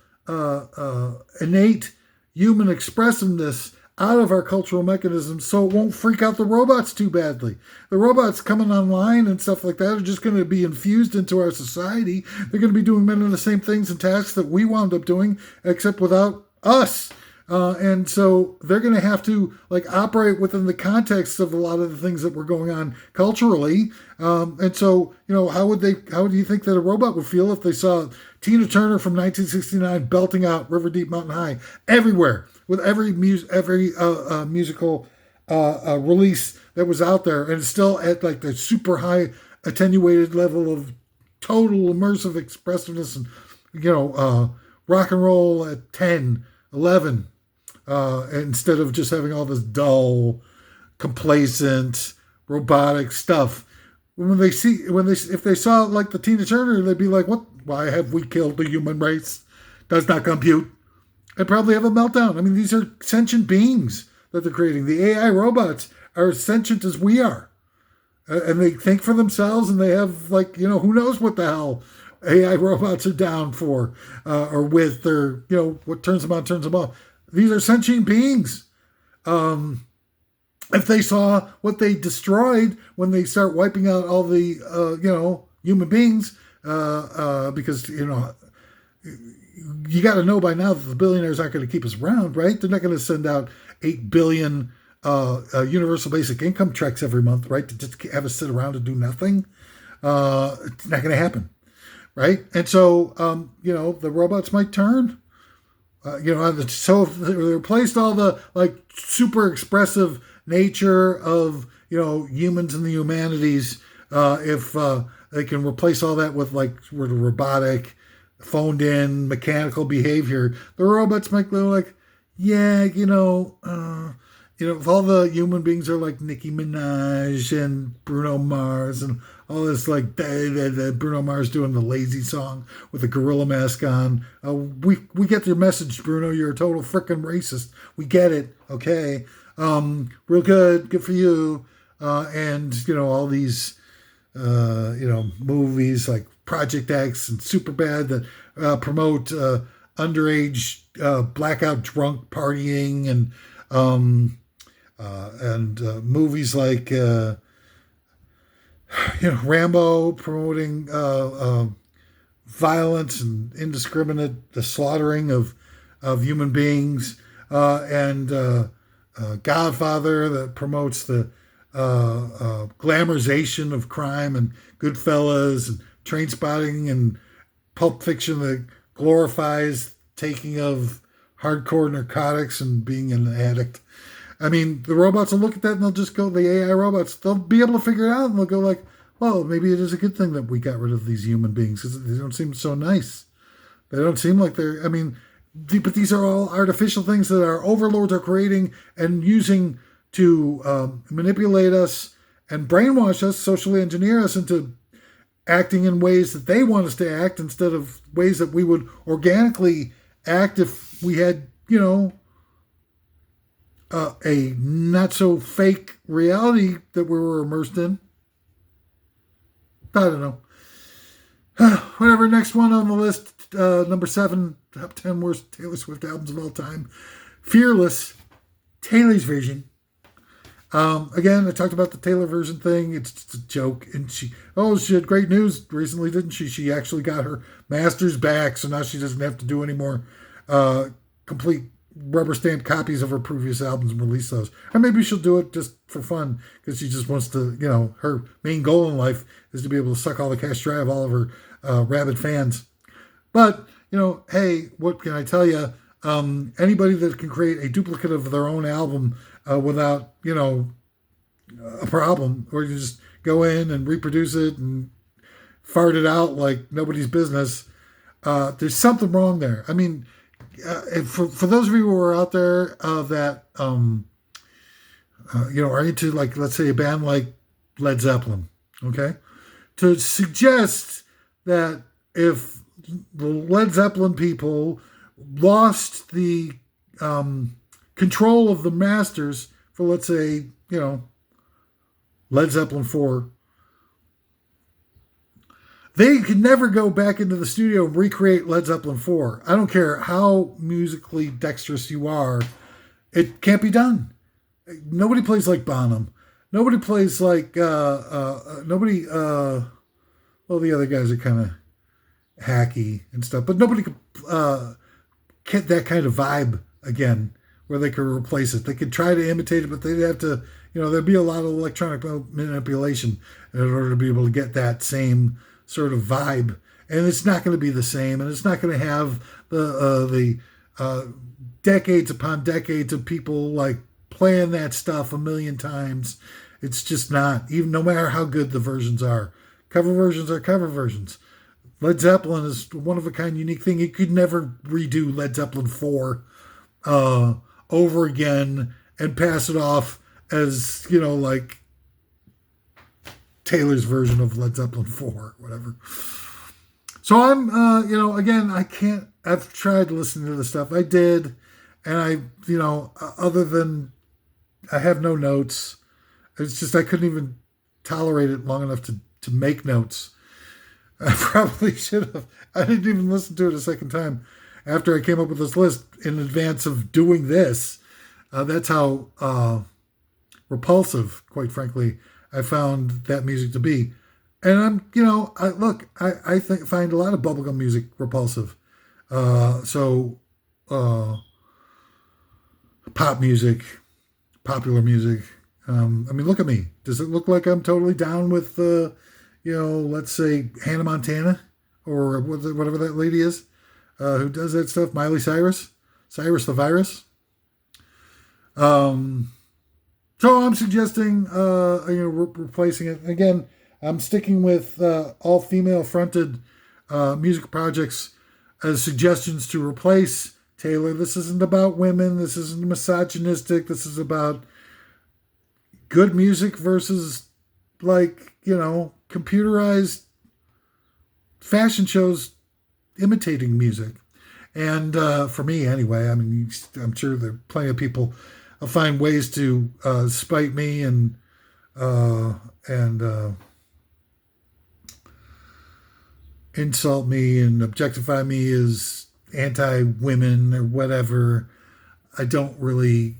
innate human expressiveness out of our cultural mechanisms so it won't freak out the robots too badly. The robots coming online and stuff like that are just going to be infused into our society. They're going to be doing many of the same things and tasks that we wound up doing, except without us. And so they're going to have to like operate within the context of a lot of the things that were going on culturally. And so, how do you think that a robot would feel if they saw Tina Turner from 1969 belting out River Deep Mountain High everywhere with every musical release that was out there, and still at like the super high attenuated level of total immersive expressiveness and, rock and roll at 10, 11, instead of just having all this dull, complacent, robotic stuff. If they saw like the Tina Turner, they'd be like, "What? Why have we killed the human race? Does not compute." They'd probably have a meltdown. I mean, these are sentient beings that they're creating. The AI robots are as sentient as we are, and they think for themselves, and they have who knows what the hell AI robots are down for, or with, or what turns them on, turns them off. These are sentient beings. If they saw what they destroyed when they start wiping out all the, human beings, because, you got to know by now that the billionaires aren't going to keep us around, right? They're not going to send out 8 billion universal basic income checks every month, right? To just have us sit around and do nothing. It's not going to happen, right? And so, the robots might turn. So if they replaced all the super expressive nature of humans and the humanities, if they can replace all that with sort of robotic, phoned in, mechanical behavior, the robots might go like, yeah, if all the human beings are like Nicki Minaj and Bruno Mars and all this Bruno Mars doing the lazy song with the gorilla mask on. We get your message, Bruno. You're a total frickin' racist. We get it. Okay. Real good. Good for you. And all these, movies like Project X and Superbad that promote underage blackout drunk partying and movies like Rambo promoting violence and indiscriminate the slaughtering of human beings, and Godfather that promotes the glamorization of crime, and Goodfellas and Trainspotting, and Pulp Fiction that glorifies taking of hardcore narcotics and being an addict. I mean, the robots will look at that and they'll just go, the AI robots, they'll be able to figure it out, and they'll go like, well, maybe it is a good thing that we got rid of these human beings because they don't seem so nice. They don't seem like but these are all artificial things that our overlords are creating and using to manipulate us and brainwash us, socially engineer us into acting in ways that they want us to act instead of ways that we would organically act if we had, a not so fake reality that we were immersed in. I don't know. Whatever, next one on the list, number 7, top 10 worst Taylor Swift albums of all time. Fearless, Taylor's version. Again, I talked about the Taylor version thing. It's just a joke. And she had great news recently, didn't she? She actually got her master's back, so now she doesn't have to do any more complete rubber stamp copies of her previous albums and release those. Or maybe she'll do it just for fun because she just wants to, her main goal in life is to be able to suck all the cash dry of all of her rabid fans. But, hey, what can I tell you? Anybody that can create a duplicate of their own album without, a problem, or you just go in and reproduce it and fart it out like nobody's business, There's something wrong there. I mean, for those of you who are out there that are into, like, let's say a band like Led Zeppelin, okay, to suggest that if the Led Zeppelin people lost the control of the masters for, let's say, Led Zeppelin 4, they could never go back into the studio and recreate Led Zeppelin 4. I don't care how musically dexterous you are. It can't be done. Nobody plays like Bonham. Nobody plays like, nobody, well, the other guys are kind of hacky and stuff, but nobody could get that kind of vibe again where they could replace it. They could try to imitate it, but they'd have to, there'd be a lot of electronic manipulation in order to be able to get that same sort of vibe. And it's not going to be the same, and it's not going to have the decades upon decades of people like playing that stuff a million times. It's just not, even no matter how good the versions are. Cover versions are cover versions. Led Zeppelin is one of a kind, unique thing. You could never redo Led Zeppelin 4 over again and pass it off as, like Taylor's version of Led Zeppelin 4, whatever. So I'm, again, I've tried to listen to the stuff. I did, and other than I have no notes, it's just I couldn't even tolerate it long enough to make notes. I probably should have. I didn't even listen to it a second time after I came up with this list in advance of doing this. That's how repulsive, quite frankly, I found that music to be. And I'm, I find a lot of bubblegum music repulsive. Pop music, popular music. Look at me. Does it look like I'm totally down with, let's say Hannah Montana or whatever that lady is who does that stuff? Miley Cyrus the Virus. So I'm suggesting, replacing it. Again, I'm sticking with all female fronted music projects as suggestions to replace Taylor. This isn't about women. This isn't misogynistic. This is about good music versus, computerized fashion shows imitating music. And for me, anyway, I'm sure there are plenty of people will find ways to spite me and insult me and objectify me as anti-women or whatever. I don't really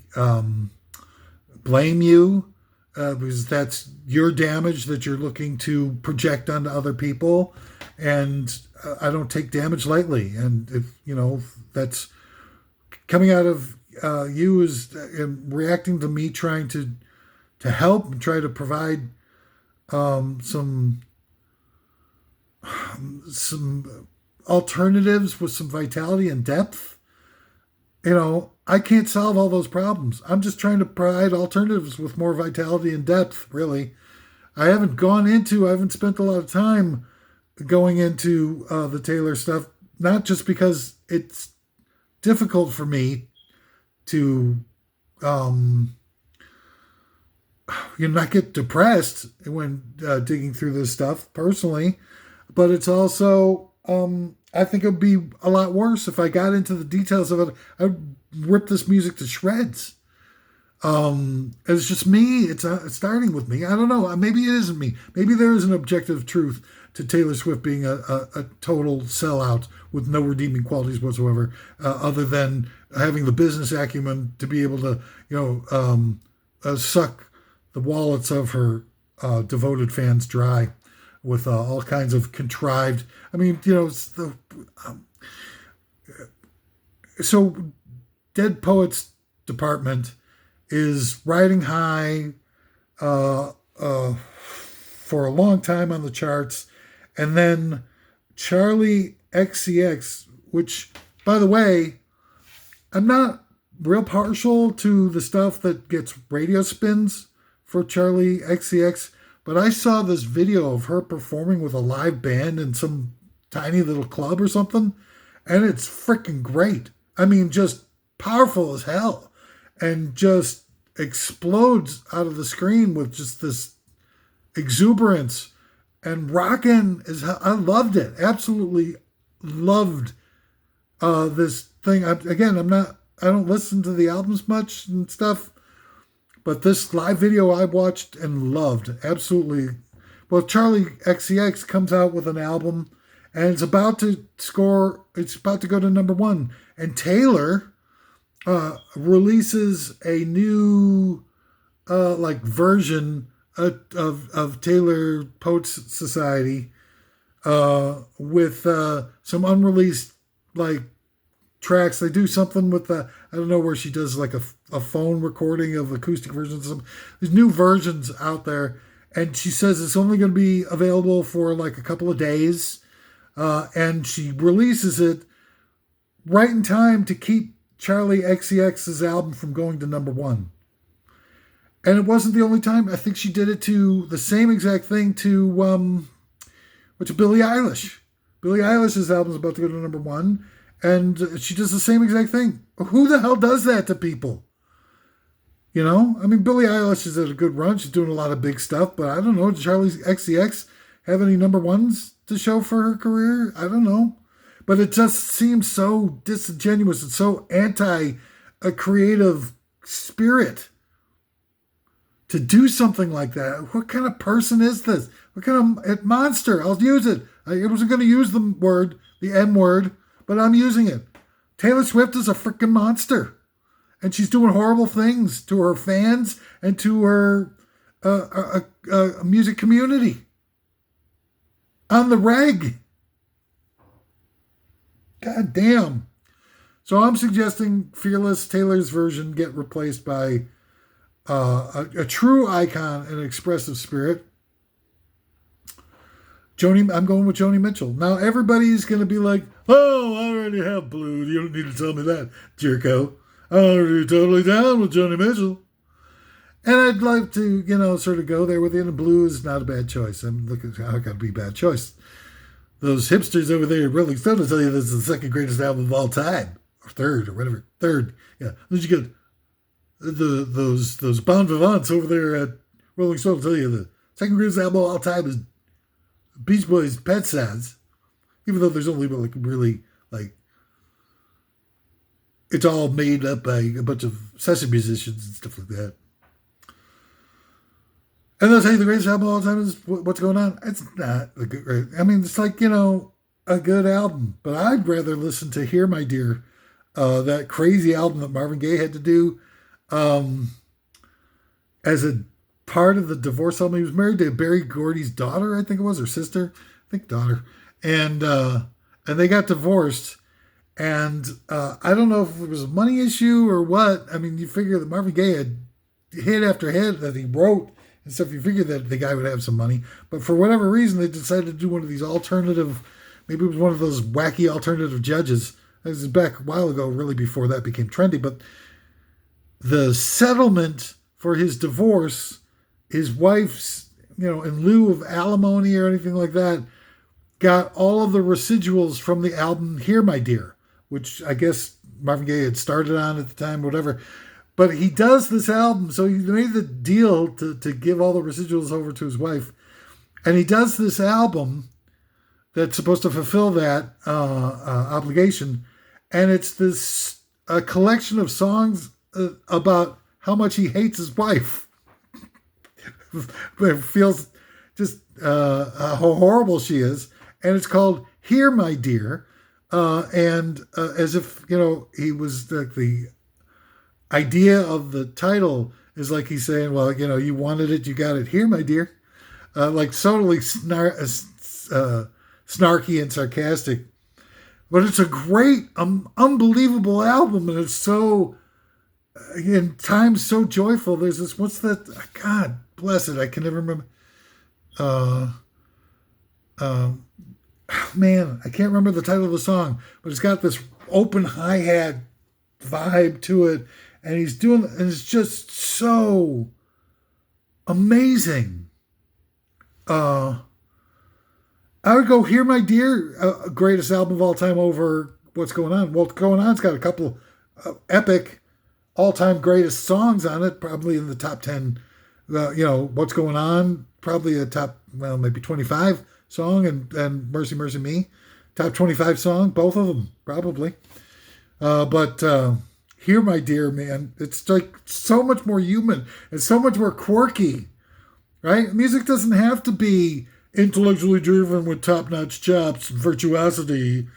blame you because that's your damage that you're looking to project onto other people, and I don't take damage lightly. And if that's coming out of you is reacting to me trying to help and try to provide some alternatives with some vitality and depth. I can't solve all those problems. I'm just trying to provide alternatives with more vitality and depth, really. I haven't spent a lot of time going into the Taylor stuff, not just because it's difficult for me to not get depressed when digging through this stuff personally, but it's also I think it would be a lot worse if I got into the details of it. I'd rip this music to shreds. It's just me. It's starting with me. I don't know. Maybe it isn't me. Maybe there is an objective truth to Taylor Swift being a total sellout with no redeeming qualities whatsoever, other than having the business acumen to be able to, suck the wallets of her devoted fans dry with all kinds of contrived. So Dead Poets Department is riding high for a long time on the charts. And then Charlie XCX, which, by the way, I'm not real partial to the stuff that gets radio spins for Charlie XCX, but I saw this video of her performing with a live band in some tiny little club or something, and it's freaking great. I mean, just powerful as hell, and just explodes out of the screen with just this exuberance and rockin' is. I loved it. Absolutely loved this thing. I don't listen to the albums much and stuff, but this live video I watched and loved. Absolutely. Well, Charlie XCX comes out with an album, and it's about to go to number one. And Taylor releases a new version of Taylor Poets Society with some unreleased tracks. They do something with I don't know, where she does like a phone recording of acoustic versions. There's new versions out there, and she says it's only going to be available for a couple of days, and she releases it right in time to keep Charlie XCX's album from going to number one. And it wasn't the only time. I think she did it to the same exact thing to Billie Eilish. Billie Eilish's album is about to go to number one, and she does the same exact thing. Who the hell does that to people? You know? I mean, Billie Eilish is at a good run. She's doing a lot of big stuff, but I don't know. Did Charlie XCX have any number ones to show for her career? I don't know. But it just seems so disingenuous and so anti a creative spirit to do something like that. What kind of person is this? What kind of monster? I'll use it. I wasn't going to use the M word, but I'm using it. Taylor Swift is a freaking monster. And she's doing horrible things to her fans and to her music community. On the reg. God damn. So I'm suggesting Fearless Taylor's version get replaced by a true icon and expressive spirit. I'm going with Joni Mitchell. Now everybody's going to be like, oh, I already have Blue. You don't need to tell me that, jerko. I'm already totally down with Joni Mitchell. And I'd like to, sort of go there with it. And Blue is not a bad choice. I'm looking how it got to be a bad choice. Those hipsters over there at Rolling Stone will tell you this is the second greatest album of all time. Or third, or whatever. Third. Yeah. Then you get those bon vivants over there at Rolling Stone will tell you the second greatest album of all time is Beach Boys' Pet Sounds. Even though there's only really it's all made up by a bunch of session musicians and stuff like that. And they'll tell you the greatest album of all time is What's Going On. It's not a good. I mean, it's a good album. But I'd rather listen to Here, My Dear, that crazy album that Marvin Gaye had to do as a part of the divorce album. He was married to Berry Gordy's daughter, I think it was, or sister. I think daughter. And they got divorced. And I don't know if it was a money issue or what. I mean, you figure that Marvin Gaye had hit after hit that he wrote and stuff. You figure that the guy would have some money. But for whatever reason, they decided to do one of these alternative, maybe it was one of those wacky alternative judges. This is back a while ago, really before that became trendy. But the settlement for his divorce, his wife's, in lieu of alimony or anything like that, got all of the residuals from the album Here, My Dear, which I guess Marvin Gaye had started on at the time, whatever. But he does this album, so he made the deal to give all the residuals over to his wife. And he does this album that's supposed to fulfill that obligation. And it's a collection of songs about how much he hates his wife. It feels just how horrible she is. And it's called Here, My Dear. And as if, he was the idea of the title is like he's saying, well, you wanted it, you got it. Here, my dear. Totally snarky and sarcastic. But it's a great, unbelievable album. And it's so, in times so joyful. There's this, what's that? God bless it. I can never remember. Man, I can't remember the title of the song, but it's got this open hi-hat vibe to it, and and it's just so amazing. I would go Hear My Dear, greatest album of all time over What's Going On. What's Going On's got a couple epic all-time greatest songs on it, probably in the top 10. What's Going On, probably a top, well, maybe 25 song, and Mercy, Mercy Me, top 25 song, both of them, probably. But Hear My Dear, man, it's like so much more human and so much more quirky, right? Music doesn't have to be intellectually driven with top-notch chops and virtuosity.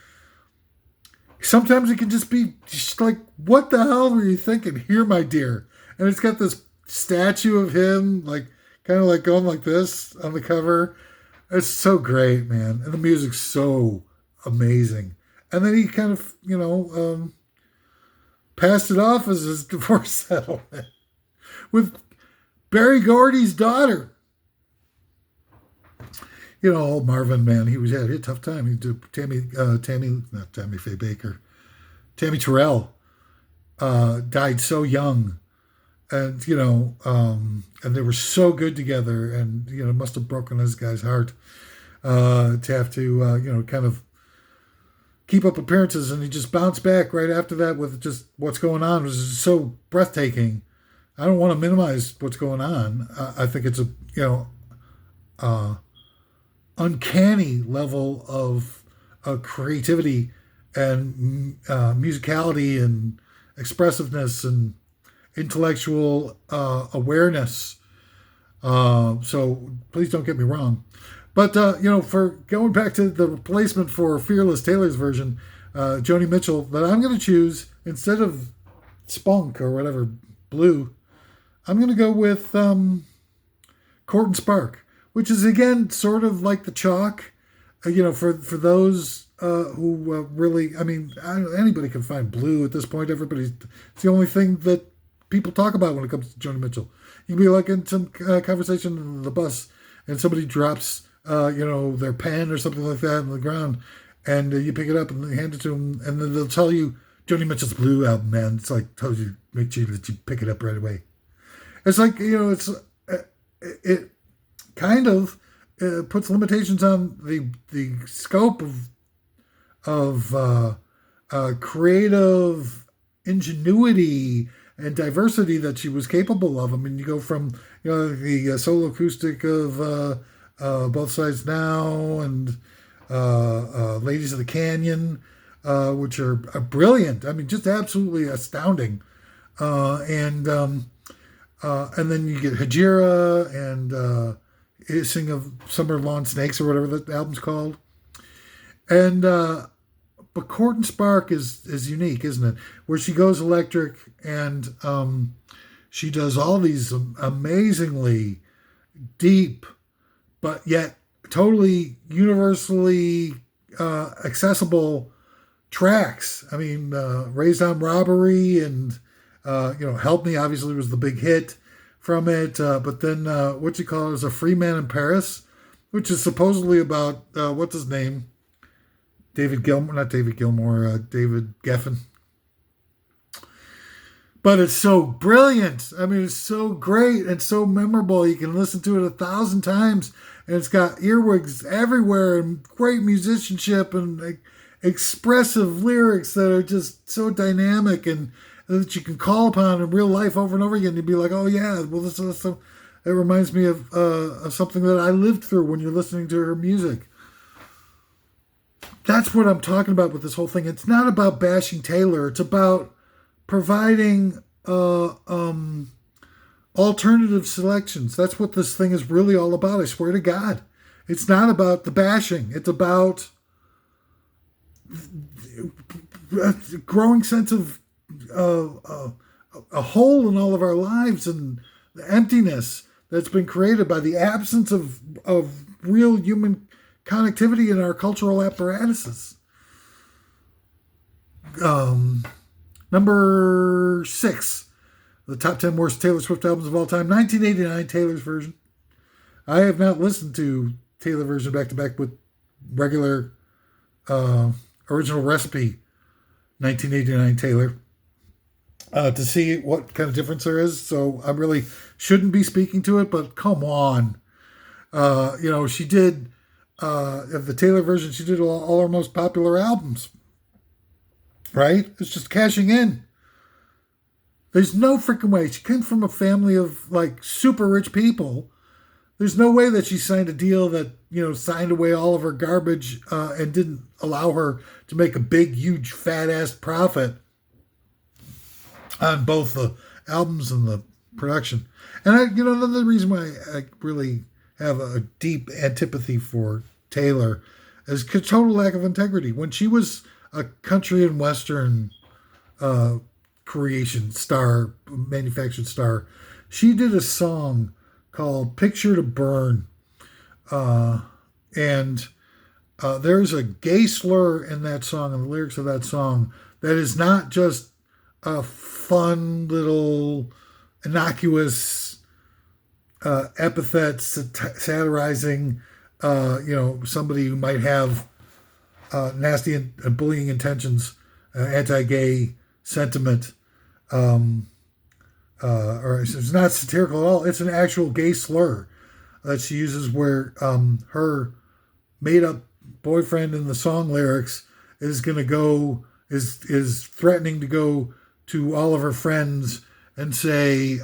Sometimes it can just be just like, what the hell were you thinking? Hear My Dear. And it's got this statue of him, like, kind of like going like this on the cover. It's so great, man. And the music's so amazing. And then he kind of, passed it off as his divorce settlement with Berry Gordy's daughter. Old Marvin, man, he had a tough time. He did Tammy Faye Baker. Tammy Terrell died so young. And, and they were so good together. And, it must have broken this guy's heart to have to, kind of keep up appearances. And he just bounced back right after that with just What's Going On. It was so breathtaking. I don't want to minimize what's going on. I think it's a, uncanny level of creativity and musicality and expressiveness and intellectual awareness. So please don't get me wrong. But, for going back to the replacement for Fearless Taylor's version, Joni Mitchell, that I'm going to choose instead of Spunk or whatever, Blue, I'm going to go with Court and Spark, which is, again, sort of like the chalk, for those who really, anybody can find Blue at this point. It's the only thing that people talk about when it comes to Joni Mitchell. You can be like in some conversation on the bus and somebody drops, their pen or something like that on the ground, and you pick it up and hand it to them, and then they'll tell you Joni Mitchell's Blue album, man. It's like, tells you, make sure that you pick it up right away. It's like, it kind of puts limitations on the scope of creative ingenuity and diversity that she was capable of. I mean, you go from the solo acoustic of Both Sides Now and Ladies of the Canyon, which are brilliant. I mean, just absolutely astounding. And then you get Hajira and Hissing of Summer Lawn Snakes or whatever that album's called. And but Court and Spark is unique, isn't it? Where she goes electric and she does all these amazingly deep, but yet totally universally accessible tracks. I mean, Raised on Robbery and Help Me obviously was the big hit from it. But then what you call it is A Free Man in Paris, which is supposedly about what's his name? David Geffen. But it's so brilliant. I mean, it's so great and so memorable. You can listen to it 1,000 times, and it's got earwigs everywhere and great musicianship and expressive lyrics that are just so dynamic and that you can call upon in real life over and over again. You'd be like, oh yeah, well, this is it reminds me of something that I lived through when you're listening to her music. That's what I'm talking about with this whole thing. It's not about bashing Taylor. It's about providing alternative selections. That's what this thing is really all about. I swear to God. It's not about the bashing. It's about a growing sense of a hole in all of our lives and the emptiness that's been created by the absence of real human connectivity in our cultural apparatuses. Number 6, the top 10 worst Taylor Swift albums of all time, 1989, Taylor's version. I have not listened to Taylor version back to back with regular original recipe 1989 Taylor to see what kind of difference there is. So I really shouldn't be speaking to it, but come on. She did of the Taylor version, she did all her most popular albums, right? It's just cashing in. There's no freaking way. She came from a family of like super rich people. There's no way that she signed a deal that, signed away all of her garbage and didn't allow her to make a big, huge, fat ass profit on both the albums and the production. And another reason why I really have a deep antipathy for Taylor is total lack of integrity. When she was a country and western creation star, manufactured star, she did a song called "Picture to Burn," and there's a gay slur in that song, and the lyrics of that song, that is not just a fun little innocuous epithet satirizing somebody who might have nasty and bullying intentions, anti-gay sentiment, or it's not satirical at all. It's an actual gay slur that she uses, where her made-up boyfriend in the song lyrics is threatening to go to all of her friends and say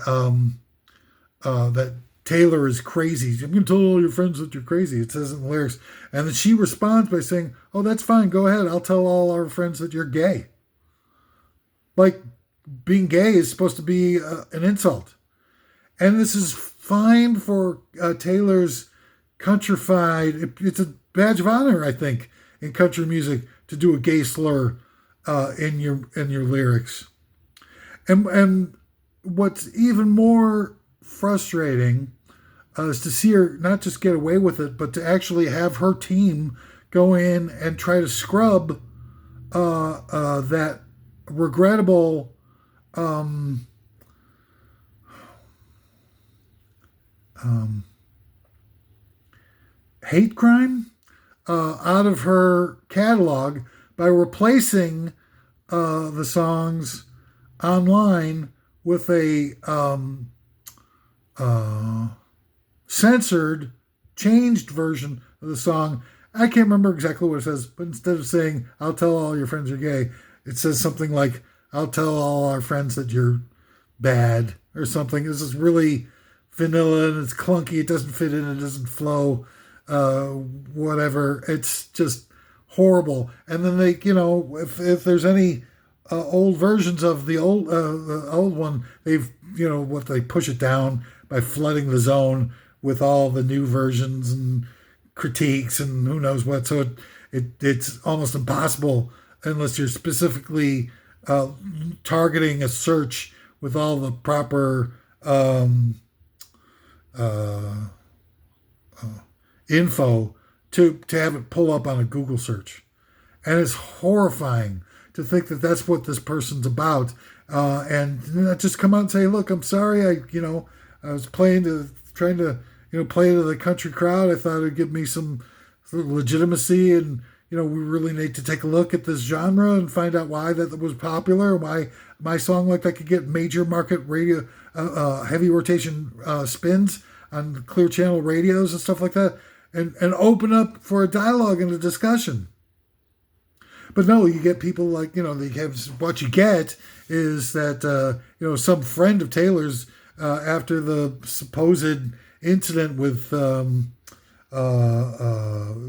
that Taylor is crazy. I'm going to tell all your friends that you're crazy. It says in the lyrics. And then she responds by saying, "Oh, that's fine. Go ahead. I'll tell all our friends that you're gay." Like, being gay is supposed to be an insult. And this is fine for Taylor's countrified. It's a badge of honor, I think, in country music to do a gay slur in your lyrics. And what's even more frustrating is to see her not just get away with it, but to actually have her team go in and try to scrub that regrettable hate crime out of her catalog by replacing the songs online with a censored, changed version of the song. I can't remember exactly what it says, but instead of saying, "I'll tell all your friends you're gay," it says something like, "I'll tell all our friends that you're bad," or something. This is really vanilla and it's clunky. It doesn't fit in. It doesn't flow. Whatever. It's just horrible. And then they, if there's any old versions of the old one, they've, they push it down by flooding the zone with all the new versions and critiques and who knows what. So it's almost impossible unless you're specifically targeting a search with all the proper info to have it pull up on a Google search. And it's horrifying to think that that's what this person's about. And not just come out and say, "Look, I'm sorry. I was trying to play to the country crowd. I thought it would give me some legitimacy, and we really need to take a look at this genre and find out why that was popular, and why my song like that could get major market radio, heavy rotation spins on clear channel radios and stuff like that, and open up for a dialogue and a discussion." But no, you get people like, what you get is that, some friend of Taylor's, after the supposed incident with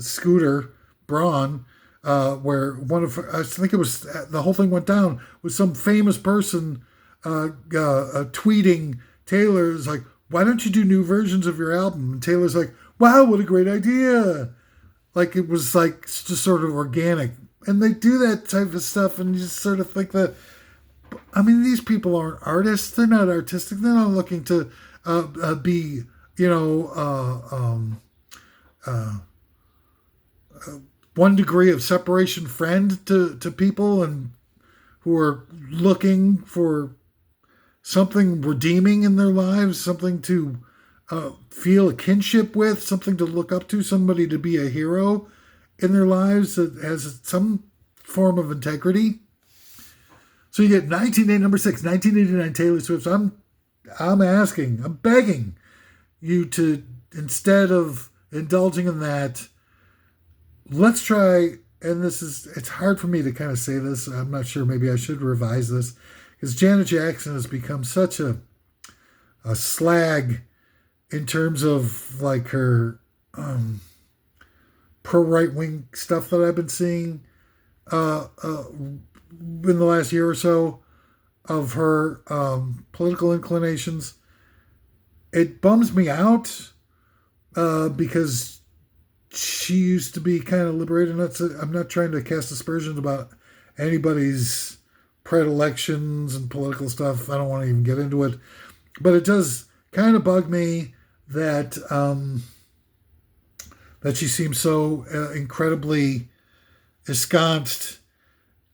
Scooter Braun, where one of her, I think it was, the whole thing went down with some famous person tweeting Taylor's like, "Why don't you do new versions of your album?" And Taylor's like, "Wow, what a great idea." Like, it was like just sort of organic. And they do that type of stuff, and you just sort of think that, these people aren't artists. They're not artistic. They're not looking to be, one degree of separation friend to people, and who are looking for something redeeming in their lives, something to feel a kinship with, something to look up to, somebody to be a hero in their lives that has some form of integrity. So you get number 6, 1989 Taylor Swift. So I'm begging you to, instead of indulging in that, let's try, and it's hard for me to kind of say this. I'm not sure, maybe I should revise this, because Janet Jackson has become such a slag in terms of like her pro right wing stuff that I've been seeing in the last year or so of her political inclinations. It bums me out because she used to be kind of liberated. I'm not trying to cast aspersions about anybody's predilections and political stuff. I don't want to even get into it, but it does kind of bug me that that she seems so incredibly ensconced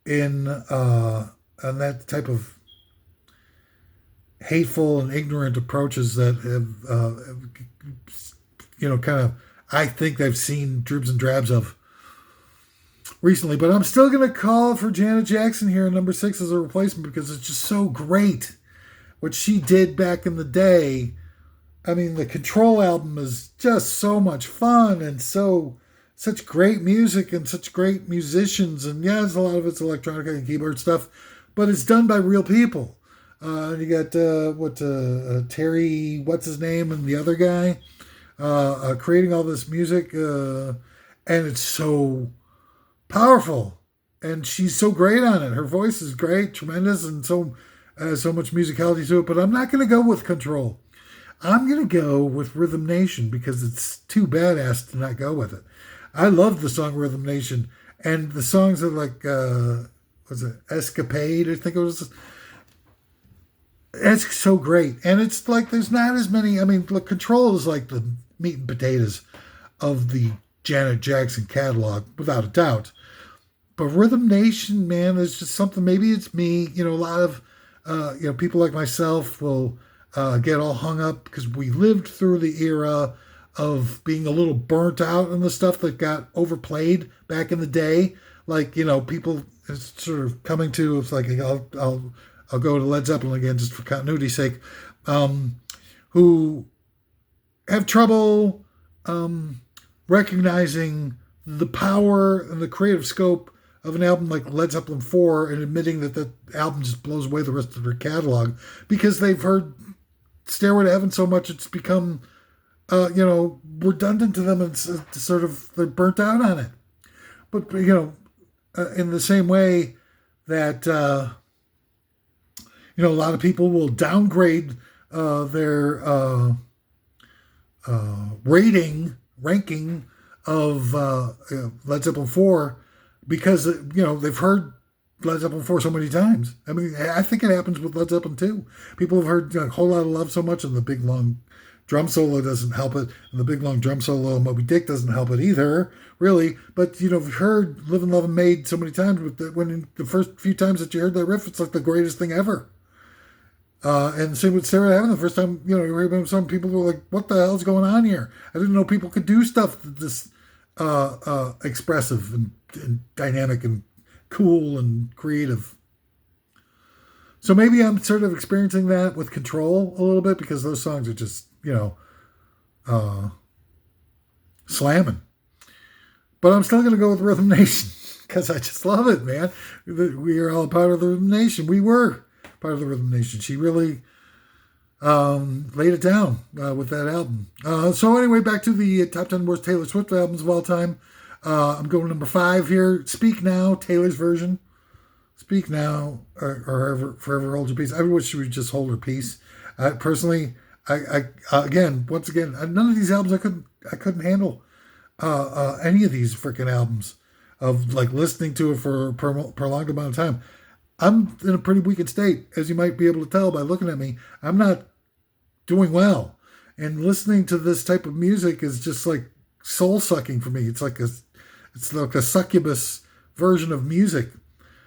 in that type of hateful and ignorant approaches that have kind of, I think I've seen dribs and drabs of recently. But I'm still going to call for Janet Jackson here in number 6 as a replacement because it's just so great what she did back in the day. I mean, the Control album is just so much fun and such great music and such great musicians. And yeah, there's a lot of it's electronic and keyboard stuff, but it's done by real people. And you got Terry, what's his name, and the other guy creating all this music, and it's so powerful. And she's so great on it. Her voice is great, tremendous, and so much musicality to it. But I'm not going to go with Control. I'm going to go with Rhythm Nation because it's too badass to not go with it. I love the song Rhythm Nation, and the songs are like, was it Escapade? I think it was. It's so great. And it's like there's not as many. I mean, look, Control is like the meat and potatoes of the Janet Jackson catalog, without a doubt. But Rhythm Nation, man, is just something. Maybe it's me. A lot of people like myself will get all hung up because we lived through the era of being a little burnt out on the stuff that got overplayed back in the day. Like, people sort of coming to, it's like, I'll go to Led Zeppelin again just for continuity's sake, who have trouble recognizing the power and the creative scope of an album like Led Zeppelin 4 and admitting that that album just blows away the rest of their catalog because they've heard Stairway to Heaven so much it's become, redundant to them and sort of they're burnt out on it. But, in the same way that, a lot of people will downgrade their ranking of Led Zeppelin 4 because, they've heard Led Zeppelin 4 so many times. I mean, I think it happens with Led Zeppelin 2. People have heard a whole lot of love so much, and the big long drum solo doesn't help it, and the big long drum solo of Moby Dick doesn't help it either, really. But, you've heard Live and Love and Made so many times, but when the first few times that you heard that riff, it's like the greatest thing ever. And same with Sarah Heaven. The first time, you heard some people were like, what the hell's going on here? I didn't know people could do stuff this expressive and dynamic and cool and creative. So maybe I'm sort of experiencing that with Control a little bit because those songs are just, slamming. But I'm still going to go with Rhythm Nation because I just love it, man. We are all part of the Rhythm Nation. We were part of the Rhythm Nation. She really laid it down with that album. So anyway, back to the top 10 worst Taylor Swift albums of all time. I'm going number 5 here. Speak Now, Taylor's version. Speak Now, or Forever Hold Your Peace. I wish she would just hold her peace. Personally, I once again, none of these albums I couldn't handle any of these freaking albums of like listening to it for a prolonged amount of time. I'm in a pretty weakened state, as you might be able to tell by looking at me. I'm not doing well, and listening to this type of music is just like soul sucking for me. It's like a succubus version of music.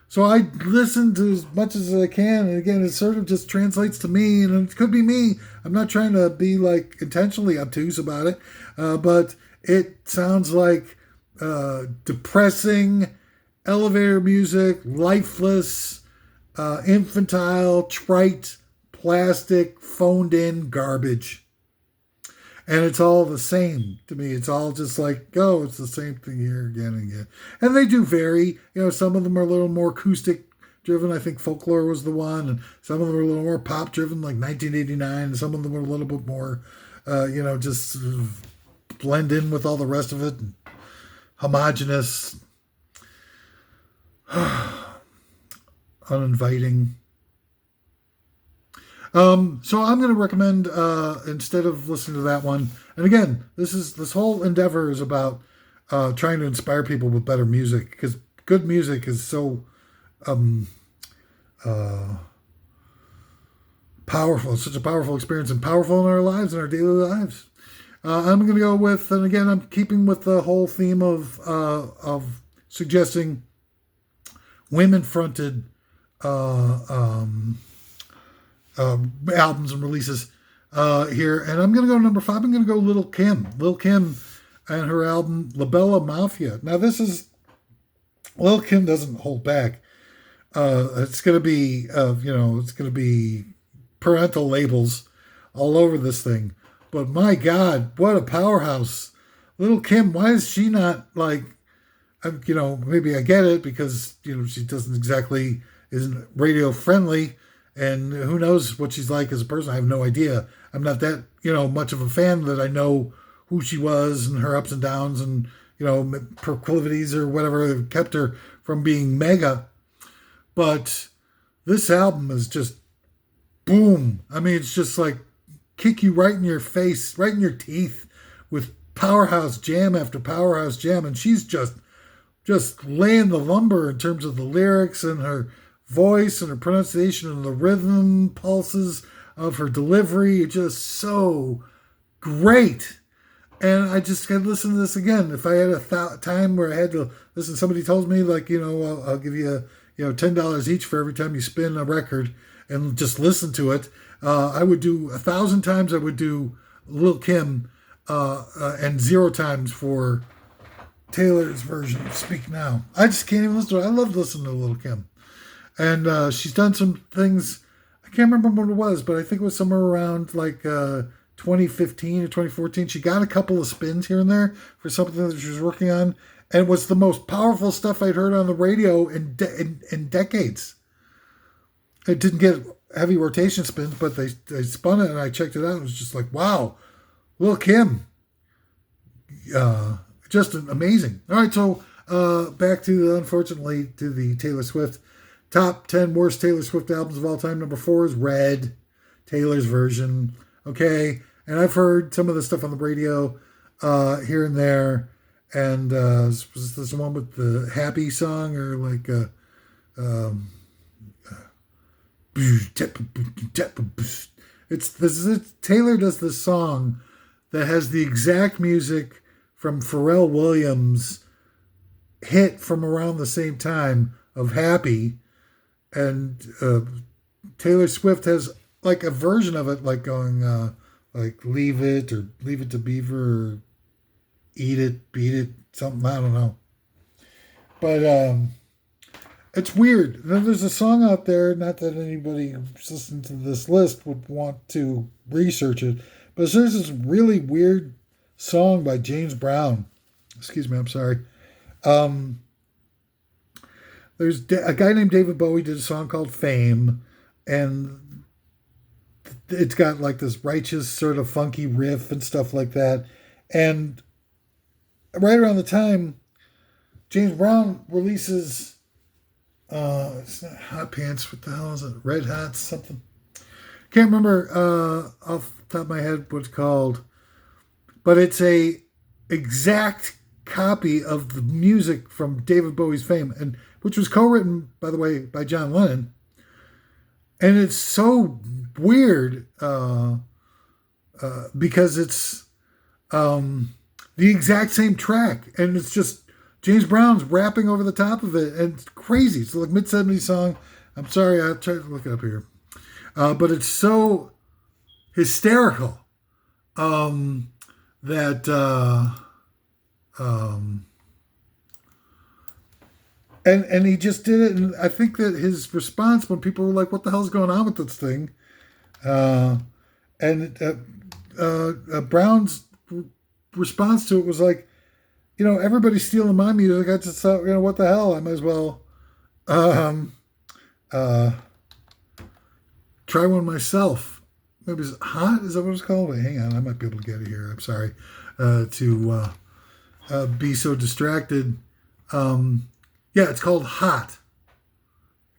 So I listen to as much as I can, and again, it sort of just translates to me, and it could be me. I'm not trying to be like intentionally obtuse about it, but it sounds like depressing elevator music, lifeless, infantile, trite, plastic, phoned in garbage. And it's all the same to me. It's all just like, oh, it's the same thing here again and again. And they do vary. Some of them are a little more acoustic driven. I think Folklore was the one. And some of them are a little more pop driven, like 1989. And some of them are a little bit more, just sort of blend in with all the rest of it. And homogenous, uninviting. So I'm going to recommend, instead of listening to that one, and again, this whole endeavor is about trying to inspire people with better music, because good music is so powerful. It's such a powerful experience and powerful in our lives, in our daily lives. I'm going to go with, and again, I'm keeping with the whole theme of suggesting women-fronted albums and releases here. And I'm going to go number 5. I'm going to go Lil' Kim. Lil' Kim and her album La Bella Mafia. Now, Lil' Kim doesn't hold back. It's going to be, it's going to be parental labels all over this thing. But my God, what a powerhouse. Lil' Kim, why is she not like, maybe I get it because, she isn't radio friendly. And who knows what she's like as a person? I have no idea. I'm not that, much of a fan that I know who she was and her ups and downs and, proclivities or whatever that kept her from being mega. But this album is just boom. I mean, it's just like kick you right in your face, right in your teeth with powerhouse jam after powerhouse jam. And she's just laying the lumber in terms of the lyrics and her voice and her pronunciation and the rhythm pulses of her delivery. Just so great. And I just got to listen to this again. If I had a time where I had to listen, somebody told me like, I'll give you, $10 each for every time you spin a record and just listen to it. I would do 1,000 times. I would do Lil' Kim, and 0 times for Taylor's version of Speak Now. I just can't even listen to it. I love listening to Lil' Kim. And she's done some things, I can't remember what it was, but I think it was somewhere around like 2015 or 2014. She got a couple of spins here and there for something that she was working on. And it was the most powerful stuff I'd heard on the radio in decades. It didn't get heavy rotation spins, but they spun it and I checked it out. It was just like, wow, Lil' Kim. Just amazing. All right, so back to, unfortunately, to the Taylor Swift. Top 10 worst Taylor Swift albums of all time. Number 4 is Red, Taylor's version. Okay. And I've heard some of the stuff on the radio here and there. And was this one with the Happy song or like Taylor does this song that has the exact music from Pharrell Williams' hit from around the same time of Happy. And Taylor Swift has like a version of it, like going like Leave It or Leave It to Beaver or Eat It, Beat It, something, I don't know. But it's weird. Then there's a song out there, not that anybody who's listening to this list would want to research it, but there's this really weird song by James Brown. Excuse me, I'm sorry. There's a guy named David Bowie did a song called Fame, and it's got like this righteous sort of funky riff and stuff like that. And right around the time James Brown releases, it's not Hot Pants, what the hell is it? Red Hot something? Can't remember off the top of my head what it's called, but it's a exact copy of the music from David Bowie's Fame, and which was co-written, by the way, by John Lennon. And it's so weird because it's the exact same track, and it's just James Brown's rapping over the top of it, and it's crazy. It's like mid-70s song. I'm sorry, I'll try to look it up here. But it's so hysterical that... And he just did it, and I think that his response when people were like, "What the hell's going on with this thing?" Brown's response to it was like, everybody's stealing my music. I just thought, what the hell? I might as well try one myself. Maybe it's Hot? Is that what it's called? Wait, hang on. I might be able to get it here. I'm sorry to be so distracted. Yeah, it's called Hot.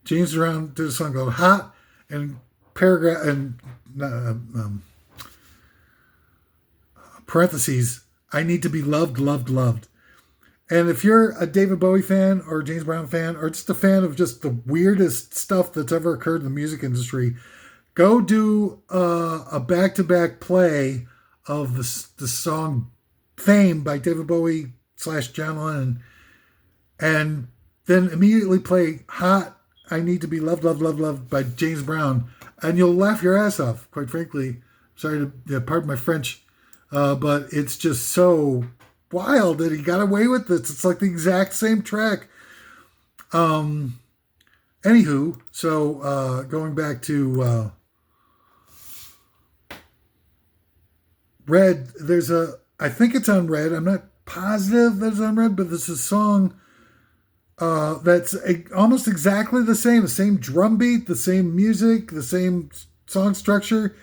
James Brown did a song called Hot, and paragraph and parentheses, I need to be loved, loved, loved. And if you're a David Bowie fan or a James Brown fan or just a fan of just the weirdest stuff that's ever occurred in the music industry, go do a back-to-back play of the song Fame by David Bowie / John Lennon, and then immediately play Hot, I Need to Be Loved, Loved, Loved, Loved by James Brown, and you'll laugh your ass off, quite frankly. Sorry to pardon my French, but it's just so wild that he got away with this. It's like the exact same track. Anywho, so going back to Red, I think it's on Red. I'm not positive that it's on Red, but this is a song that's almost exactly the same drum beat, the same music, the same song structure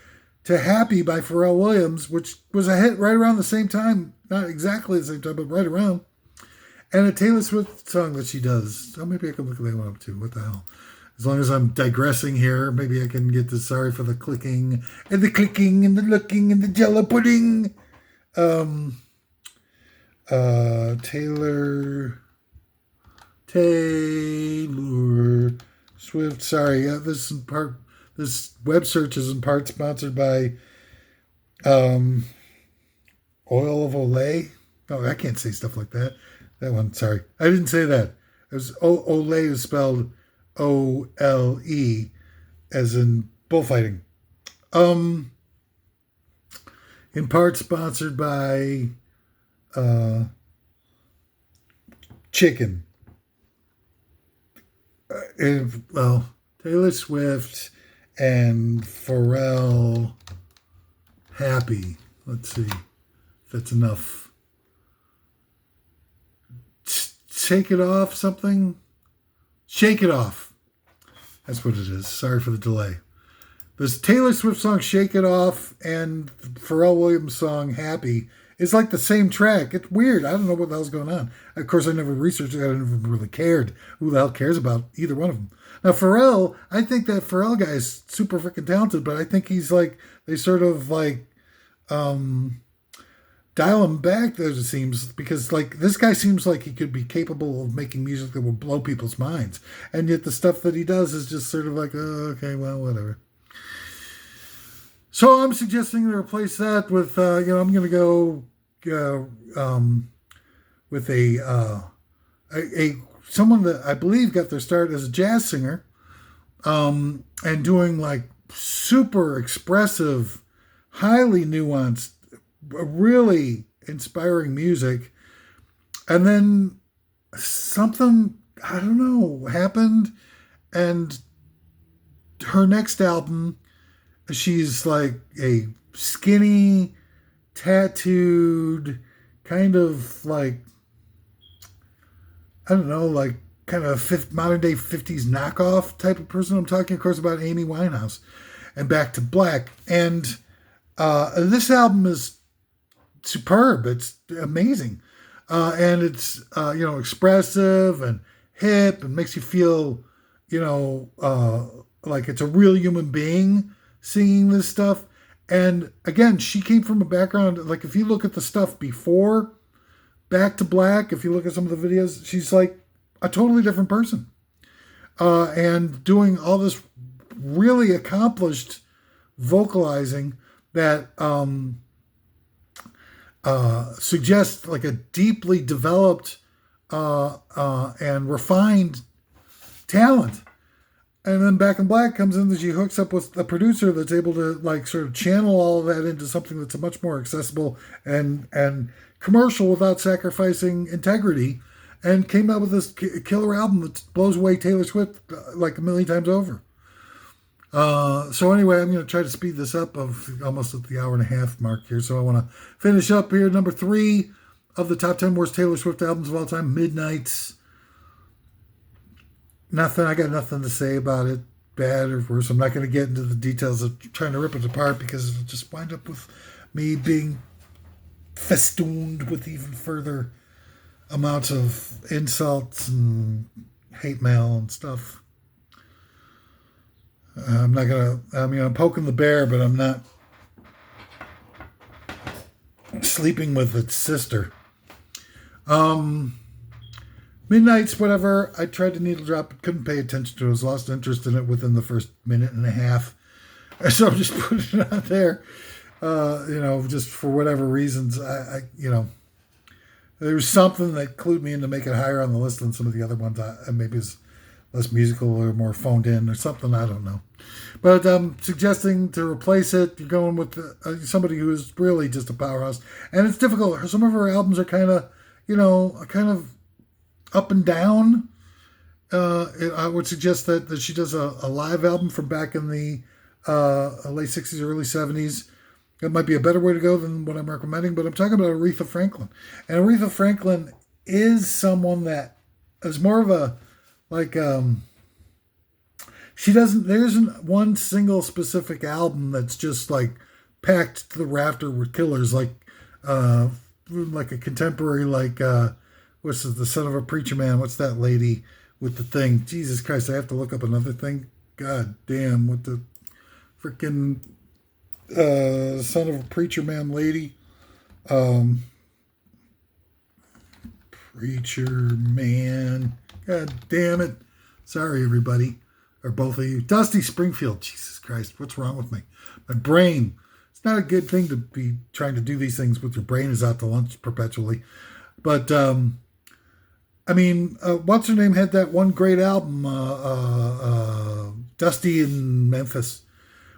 to Happy by Pharrell Williams, which was a hit right around the same time. Not exactly the same time, but right around. And a Taylor Swift song that she does. So maybe I can look that one up too. What the hell? As long as I'm digressing here, maybe I can get this. Sorry for the clicking and the clicking and the looking and the jello pudding. Taylor Swift. Sorry, this web search is in part sponsored by Oil of Olay. Oh, I can't say stuff like that. That one, sorry. I didn't say that. It was Olay is spelled O-L-E as in bullfighting. In part sponsored by Chicken. Taylor Swift and Pharrell Happy. Let's see if that's enough. Shake It Off something? Shake It Off. That's what it is. Sorry for the delay. There's Taylor Swift song Shake It Off and Pharrell Williams song Happy. It's like the same track. It's weird. I don't know what the hell's going on. Of course, I never researched it. I never really cared. Who the hell cares about either one of them? Now, Pharrell, I think that Pharrell guy is super freaking talented, but I think he's like, they sort of like dial him back, as it seems, because like this guy seems like he could be capable of making music that will blow people's minds. And yet the stuff that he does is just sort of like, oh, okay, well, whatever. So I'm suggesting to replace that with, I'm going to go with a someone that I believe got their start as a jazz singer, and doing like super expressive, highly nuanced, really inspiring music. And then something, I don't know, happened, and her next album, she's like a skinny, tattooed, kind of like, I don't know, like kind of modern day 50s knockoff type of person. I'm talking, of course, about Amy Winehouse and Back to Black. And this album is superb. It's amazing. And it's, expressive and hip and makes you feel, like it's a real human being singing this stuff. And again, she came from a background, like if you look at the stuff before Back to Black, if you look at some of the videos, she's like a totally different person. And doing all this really accomplished vocalizing that suggests like a deeply developed and refined talent. And then Back in Black comes in, and she hooks up with a producer that's able to like sort of channel all of that into something that's a much more accessible and commercial without sacrificing integrity, and came out with this killer album that blows away Taylor Swift like a million times over. So anyway, I'm going to try to speed this up of almost at the hour and a half mark here. So I want to finish up here. Number 3 of the top 10 worst Taylor Swift albums of all time, Midnight's. Nothing. I got nothing to say about it, bad or worse. I'm not going to get into the details of trying to rip it apart because it'll just wind up with me being festooned with even further amounts of insults and hate mail and stuff. I'm not gonna. I mean, I'm poking the bear, but I'm not sleeping with its sister. Midnight's, whatever. I tried to needle drop it, couldn't pay attention to it. I was lost interest in it within the first minute and a half. So I'm just putting it out there. Just for whatever reasons, there was something that clued me in to make it higher on the list than some of the other ones. Maybe it's less musical or more phoned in or something. I don't know. But suggesting to replace it, you're going with somebody who is really just a powerhouse. And it's difficult. Some of her albums are kind of up and down. I would suggest that she does a live album from back in the late 60s, early 70s. That might be a better way to go than what I'm recommending, but I'm talking about Aretha Franklin. And Aretha Franklin is someone that is more of a, there isn't one single specific album that's just like packed to the rafter with killers, like a contemporary, what's the Son of a Preacher Man? What's that lady with the thing? Jesus Christ, I have to look up another thing. God damn, what the freaking Son of a Preacher Man lady. Preacher Man. God damn it. Sorry, everybody. Or both of you. Dusty Springfield. Jesus Christ, what's wrong with me? My brain. It's not a good thing to be trying to do these things with your brain is out to lunch perpetually. But, what's her name had that one great album, Dusty in Memphis,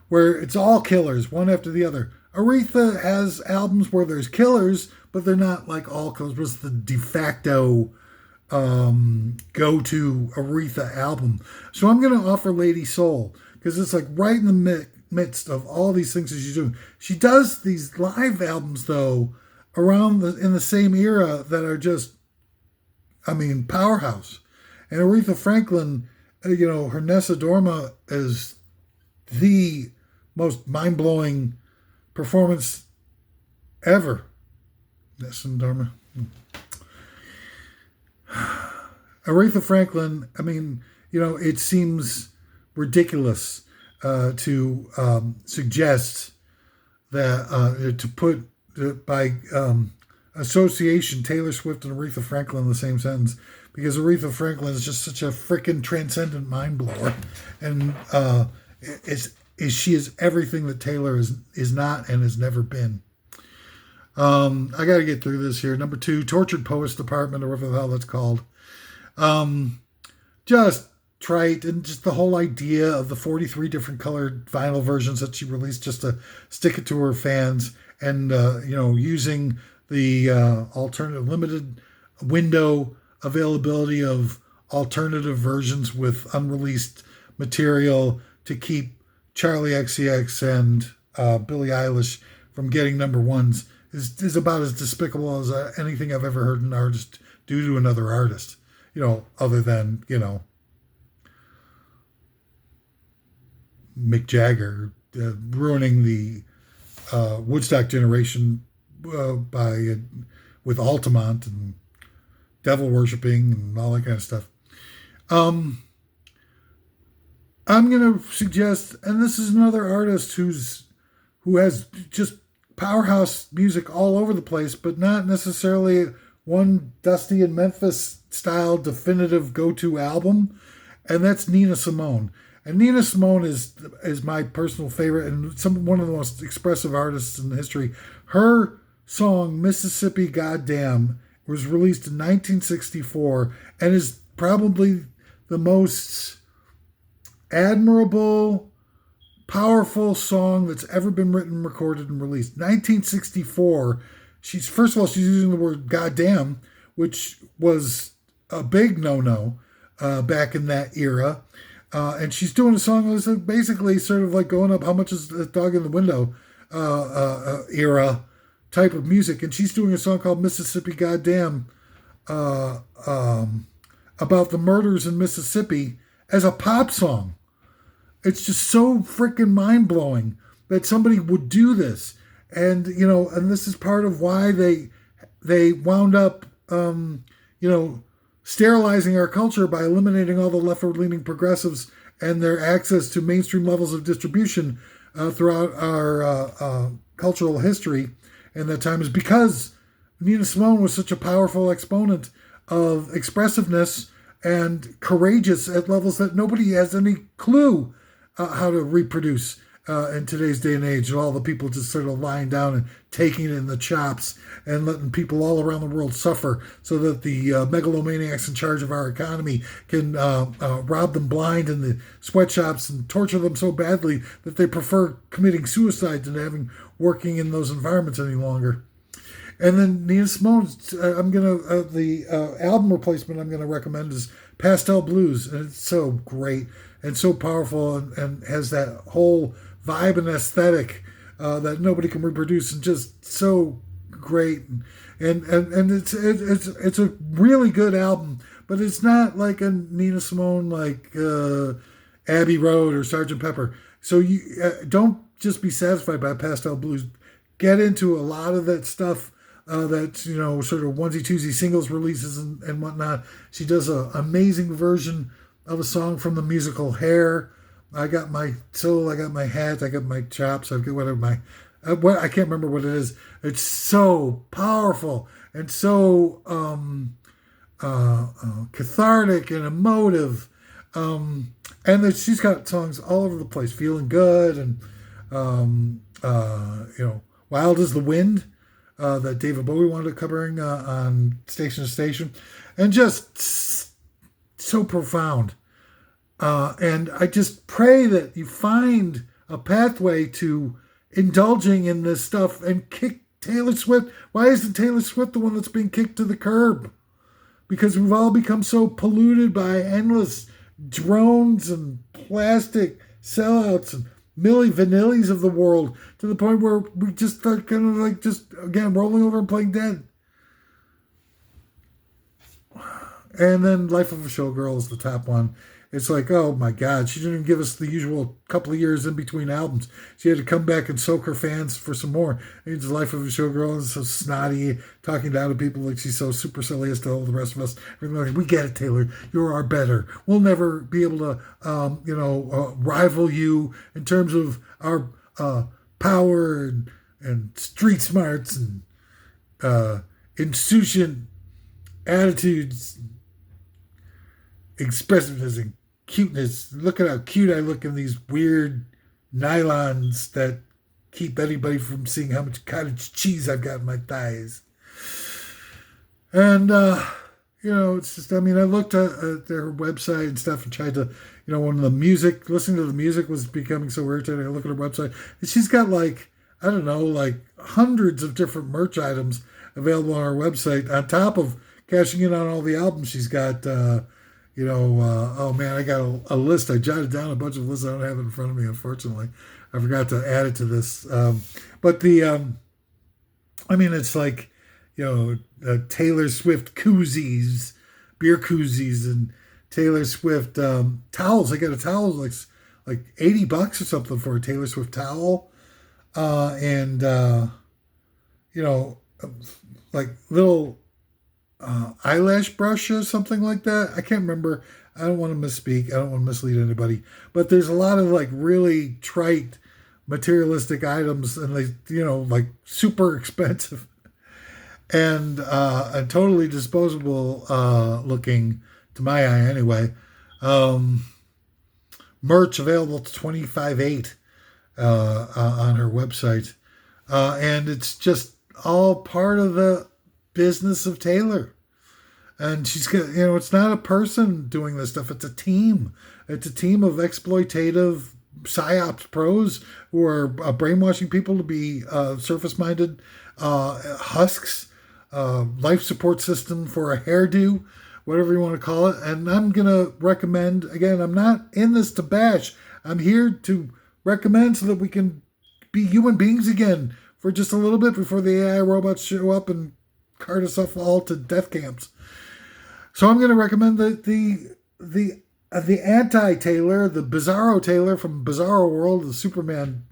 where it's all killers, one after the other. Aretha has albums where there's killers, but they're not like all killers. It was the de facto go-to Aretha album. So I'm going to offer Lady Soul, because it's like right in the midst of all these things that she's doing. She does these live albums, though, in the same era that are just, powerhouse. And Aretha Franklin, her Nessa Dorma is the most mind-blowing performance ever. Nessa Dorma. Aretha Franklin, it seems ridiculous to suggest that, to put by association Taylor Swift and Aretha Franklin in the same sentence, because Aretha Franklin is just such a freaking transcendent mind blower, and she is everything that Taylor is not and has never been. I got to get through this here. Number 2, Tortured Poets Department, or whatever the hell that's called. Just trite, and just the whole idea of the 43 different colored vinyl versions that she released just to stick it to her fans, and using the alternative limited window availability of alternative versions with unreleased material to keep Charlie XCX and Billie Eilish from getting number ones is about as despicable as anything I've ever heard an artist do to another artist. Other than, Mick Jagger ruining the Woodstock generation with Altamont and devil worshipping and all that kind of stuff. I'm going to suggest, and this is another artist who has just powerhouse music all over the place, but not necessarily one Dusty in Memphis style definitive go-to album, and that's Nina Simone. And Nina Simone is my personal favorite and one of the most expressive artists in history. Her song Mississippi Goddamn was released in 1964 and is probably the most admirable, powerful song that's ever been written, recorded, and released. 1964. She's using the word goddamn, which was a big no-no back in that era. And she's doing a song that's basically sort of like going up, how much is the dog in the window era type of music. And she's doing a song called Mississippi Goddamn uh, um, about the murders in Mississippi as a pop song. It's just so freaking mind blowing that somebody would do this. And, and this is part of why they wound up, sterilizing our culture by eliminating all the leftward-leaning progressives and their access to mainstream levels of distribution throughout our cultural history. And that time is because Nina Simone was such a powerful exponent of expressiveness and courageous at levels that nobody has any clue how to reproduce in today's day and age. And all the people just sort of lying down and taking it in the chops and letting people all around the world suffer so that the megalomaniacs in charge of our economy can rob them blind in the sweatshops and torture them so badly that they prefer committing suicide than having working in those environments any longer. And then Nina Simone, the album replacement I'm gonna recommend is Pastel Blues, and it's so great and so powerful, and has that whole vibe and aesthetic that nobody can reproduce, and just so great. And it's a really good album, but it's not like a Nina Simone like Abbey Road or Sgt. Pepper. So you don't just be satisfied by Pastel Blues. Get into a lot of that stuff. That's, sort of onesie-twosie singles releases and whatnot. She does an amazing version of a song from the musical Hair. I got my soul, I got my hat, I got my chops, I've got whatever I can't remember what it is. It's so powerful and so cathartic and emotive. And then she's got songs all over the place, Feeling Good and, Wild as the Wind. That David Bowie wanted covering on Station to Station, and just so profound. And I just pray that you find a pathway to indulging in this stuff and kick Taylor Swift. Why isn't Taylor Swift the one that's being kicked to the curb? Because we've all become so polluted by endless drones and plastic sellouts and Milli Vanillis of the world, to the point where we just start kind of like just, again, rolling over and playing dead. And then Life of a Showgirl is the top one. It's like, oh my God, she didn't even give us the usual couple of years in between albums. She had to come back and soak her fans for some more. It's Life of a Showgirl is so snotty, talking down to people like she's so supercilious to all the rest of us. We get it, Taylor. You're our better. We'll never be able to, rival you in terms of our power and street smarts and insouciant attitudes, expressiveness and cuteness. Look at how cute I look in these weird nylons that keep anybody from seeing how much cottage cheese I've got in my thighs. And, it's just, I looked at their website and stuff and tried to, when listening to the music was becoming so irritating, I look at her website and she's got hundreds of different merch items available on her website, on top of cashing in on all the albums she's got. Oh man, I got a list. I jotted down a bunch of lists. I don't have it in front of me, unfortunately. I forgot to add it to this. But it's like, Taylor Swift koozies, beer koozies, and Taylor Swift towels. I got a towel like $80 or something for a Taylor Swift towel, and like little eyelash brush or something like that. I can't remember. I don't want to misspeak. I don't want to mislead anybody. But there's a lot of really trite materialistic items, and they, super expensive and totally disposable looking to my eye anyway. Merch available to 25/8 on her website. And it's just all part of the business of Taylor. And she's got, it's not a person doing this stuff. It's a team. It's a team of exploitative psyops pros who are brainwashing people to be surface-minded husks, life support system for a hairdo, whatever you want to call it. And I'm going to recommend, again, I'm not in this to bash. I'm here to recommend so that we can be human beings again for just a little bit before the AI robots show up and cart us off all to death camps. So I'm going to recommend the anti-Taylor, the Bizarro Taylor from Bizarro World, the Superman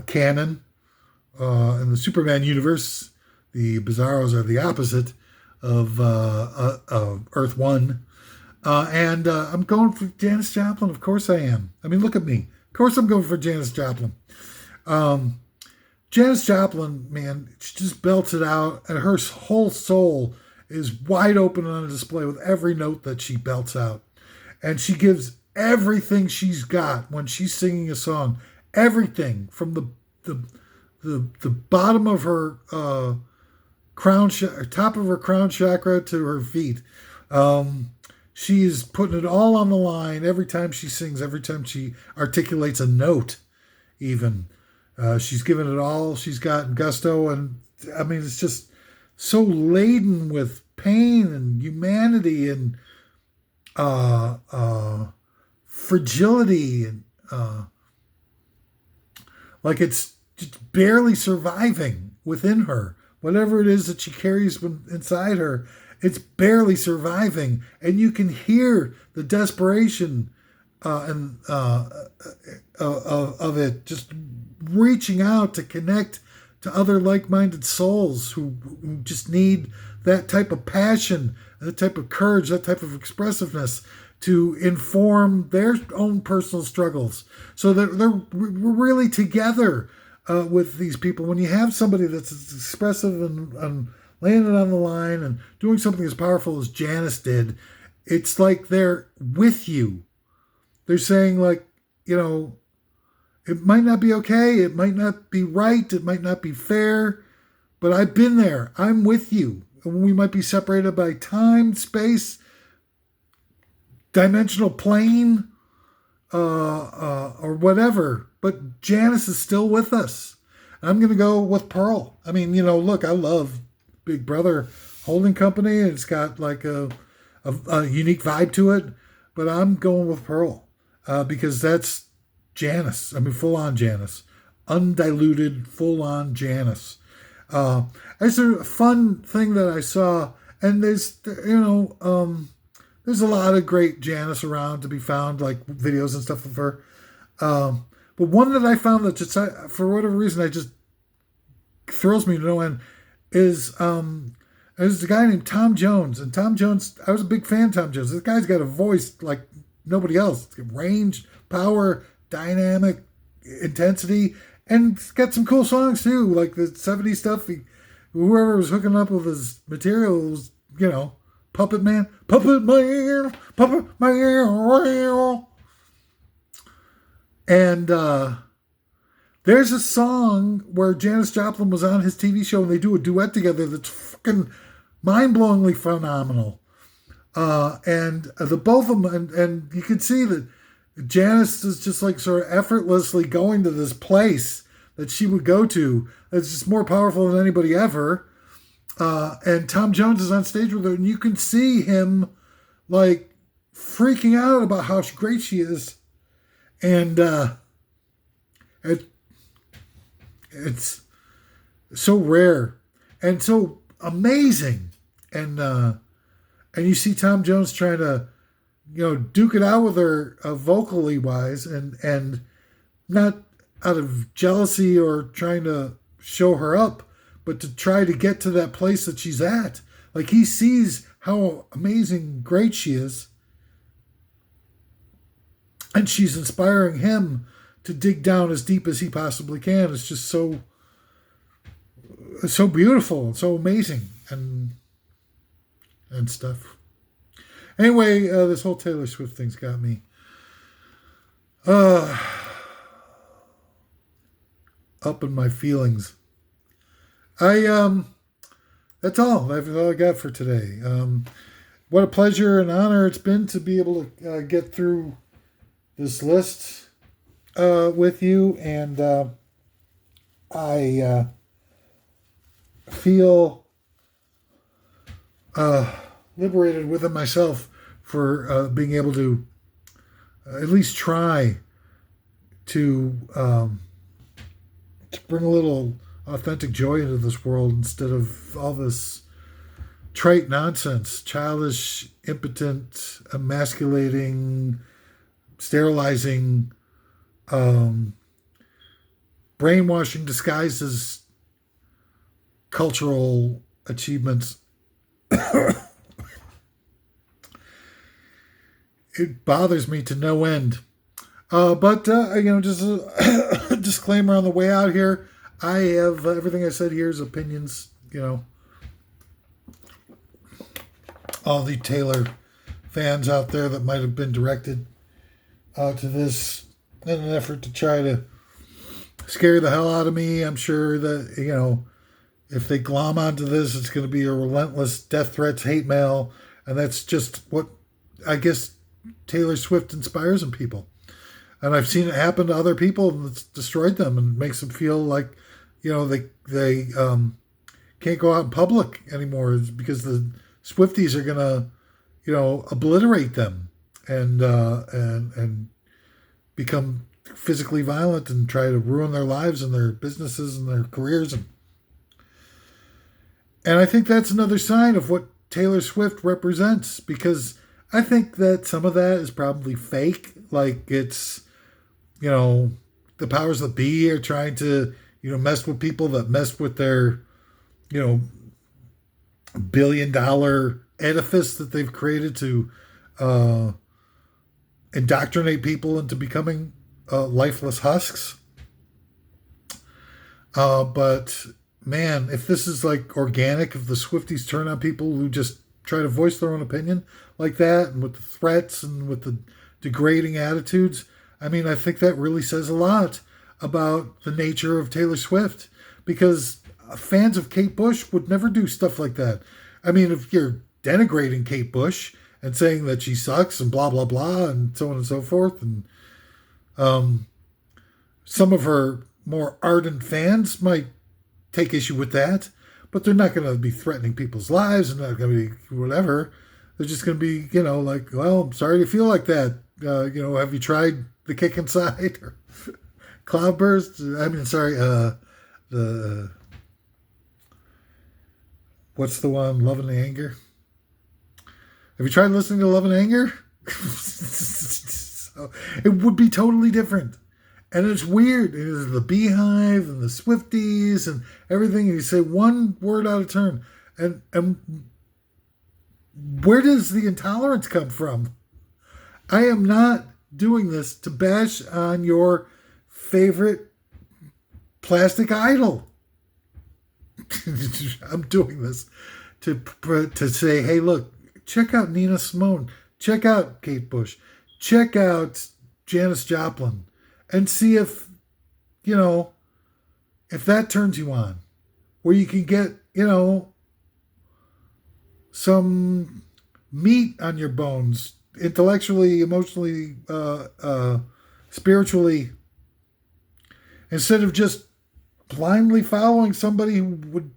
canon in the Superman universe. The Bizarros are the opposite of Earth One, and I'm going for Janis Joplin. Of course I am. I mean, look at me. Of course I'm going for Janis Joplin. Janis Joplin, man, she just belts it out, and her whole soul is wide open on display with every note that she belts out. And she gives everything she's got when she's singing a song. Everything from the bottom of her top of her crown chakra to her feet. She's putting it all on the line every time she sings, every time she articulates a note, even. She's given it all she's got in gusto. And I mean, it's just so laden with pain and humanity and fragility and like it's just barely surviving within her. Whatever it is that she carries inside her, it's barely surviving, and you can hear the desperation of it, just reaching out to connect to other like-minded souls who just need that type of passion, that type of courage, that type of expressiveness to inform their own personal struggles. So we're really together with these people. When you have somebody that's as expressive and laying it on the line and doing something as powerful as Janis did, it's like they're with you. They're saying, like, you know, it might not be okay, it might not be right, it might not be fair, but I've been there. I'm with you. And we might be separated by time, space, dimensional plane, or whatever. But Janis is still with us. I'm going to go with Pearl. I mean, you know, look, I love Big Brother Holding Company. It's got like a unique vibe to it. But I'm going with Pearl because that's Janis. I mean, full-on Janis. Undiluted, full-on Janis. It's a fun thing that I saw. And there's, you know, there's a lot of great Janis around to be found, like videos and stuff of her. But one that I found that just, for whatever reason, I just thrills me to no end is there's a guy named Tom Jones. And Tom Jones, I was a big fan of Tom Jones. This guy's got a voice like nobody else. Range, power, dynamic, intensity, and he's got some cool songs too, like the 70s stuff. Whoever was hooking up with his material was, you know, Puppet Man. And there's a song where Janis Joplin was on his TV show and they do a duet together that's fucking mind-blowingly phenomenal. And the both of them, and you can see that Janis is just like sort of effortlessly going to this place that she would go to that's just more powerful than anybody ever. And Tom Jones is on stage with her, and you can see him like freaking out about how great she is. And it's so rare and so amazing. And you see Tom Jones trying to, you know, duke it out with her vocally wise, and not out of jealousy or trying to show her up, but to try to get to that place that she's at. Like, he sees how amazing, great she is, and she's inspiring him to dig down as deep as he possibly can. It's just so beautiful and so amazing and stuff. Anyway, this whole Taylor Swift thing's got me up in my feelings. That's all. That's all I got for today. What a pleasure and honor it's been to be able to get through this list with you, and I feel liberated within myself for being able to at least try to bring a little authentic joy into this world instead of all this trite nonsense, childish, impotent, emasculating, sterilizing, um, brainwashing disguised as cultural achievements. It bothers me to no end. But just a disclaimer on the way out here. I have everything I said here is opinions. All the Taylor fans out there that might have been directed to this in an effort to try to scare the hell out of me. I'm sure that if they glom onto this, it's going to be a relentless death threats, hate mail, and that's just what I guess Taylor Swift inspires in people. And I've seen it happen to other people, and it's destroyed them and makes them feel like, they can't go out in public anymore because the Swifties are gonna, obliterate them and become physically violent and try to ruin their lives and their businesses and their careers. And I think that's another sign of what Taylor Swift represents, because I think that some of that is probably fake. Like it's, the powers that be are trying to, mess with people that mess with their, $1 billion edifice that they've created to indoctrinate people into becoming lifeless husks. But man, if this is like organic, if the Swifties turn on people who just try to voice their own opinion like that, and with the threats and with the degrading attitudes, I mean, I think that really says a lot about the nature of Taylor Swift, because fans of Kate Bush would never do stuff like that. I mean, if you're denigrating Kate Bush and saying that she sucks and blah, blah, blah, and so on and so forth, and some of her more ardent fans might take issue with that, but they're not going to be threatening people's lives. They're not going to be whatever. They're just going to be, like, well, I'm sorry to feel like that. Have you tried the kick inside or cloudburst? I mean, sorry, the what's the one? Love and Anger. Have you tried listening to Love and Anger? So it would be totally different. And it's weird. It is the Beehive and the Swifties and everything. And you say one word out of turn. And where does the intolerance come from? I am not doing this to bash on your favorite plastic idol. I'm doing this to say, hey, look, check out Nina Simone. Check out Kate Bush. Check out Janis Joplin. And see if that turns you on. Where you can get, some meat on your bones, intellectually, emotionally, spiritually, instead of just blindly following somebody who would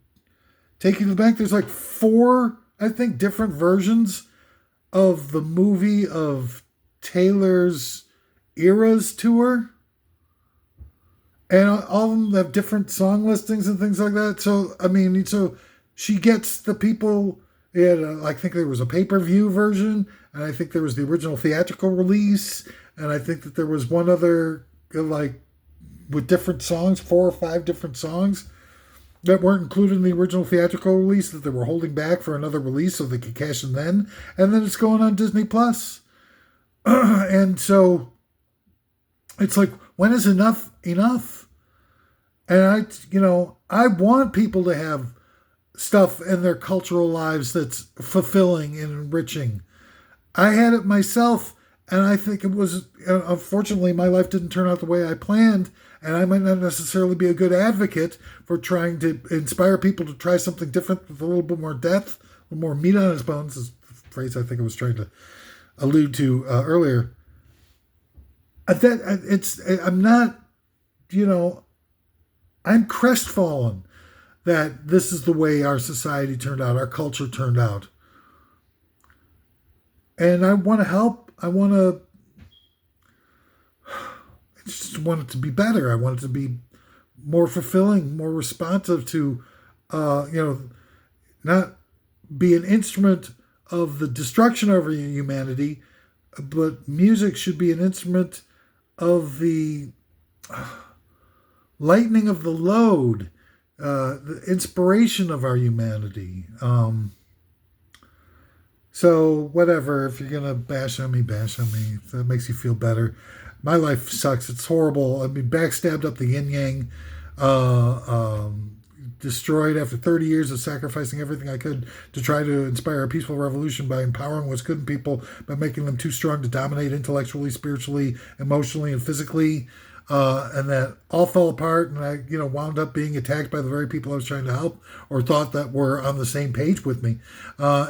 take you to the bank. There's like 4, I think, different versions of the movie of Taylor's Eras tour. And all of them have different song listings and things like that. So, I mean, so she gets the people. I think there was a pay-per-view version, and I think there was the original theatrical release, and I think that there was one other, like, with different songs, 4 or 5 different songs that weren't included in the original theatrical release that they were holding back for another release so they could cash in then. And then it's going on Disney Plus. And so it's like, when is enough enough? And I want people to have stuff in their cultural lives that's fulfilling and enriching. I had it myself, and I think it was, unfortunately, my life didn't turn out the way I planned, and I might not necessarily be a good advocate for trying to inspire people to try something different with a little bit more depth, a little more meat on his bones, is the phrase I think I was trying to allude to earlier. I'm not, I'm crestfallen that this is the way our society turned out, our culture turned out. And I want to help. I just want it to be better. I want it to be more fulfilling, more responsive to, not be an instrument of the destruction of humanity, but music should be an instrument of the lightening of the load, the inspiration of our humanity. So whatever, if you're gonna bash on me, bash on me. If that makes you feel better. My life sucks. It's horrible. I've been backstabbed up the yin yang, uh, um, destroyed after 30 years of sacrificing everything I could to try to inspire a peaceful revolution by empowering what's good in people, by making them too strong to dominate intellectually, spiritually, emotionally, and physically. And that all fell apart, and I, wound up being attacked by the very people I was trying to help, or thought that were on the same page with me. I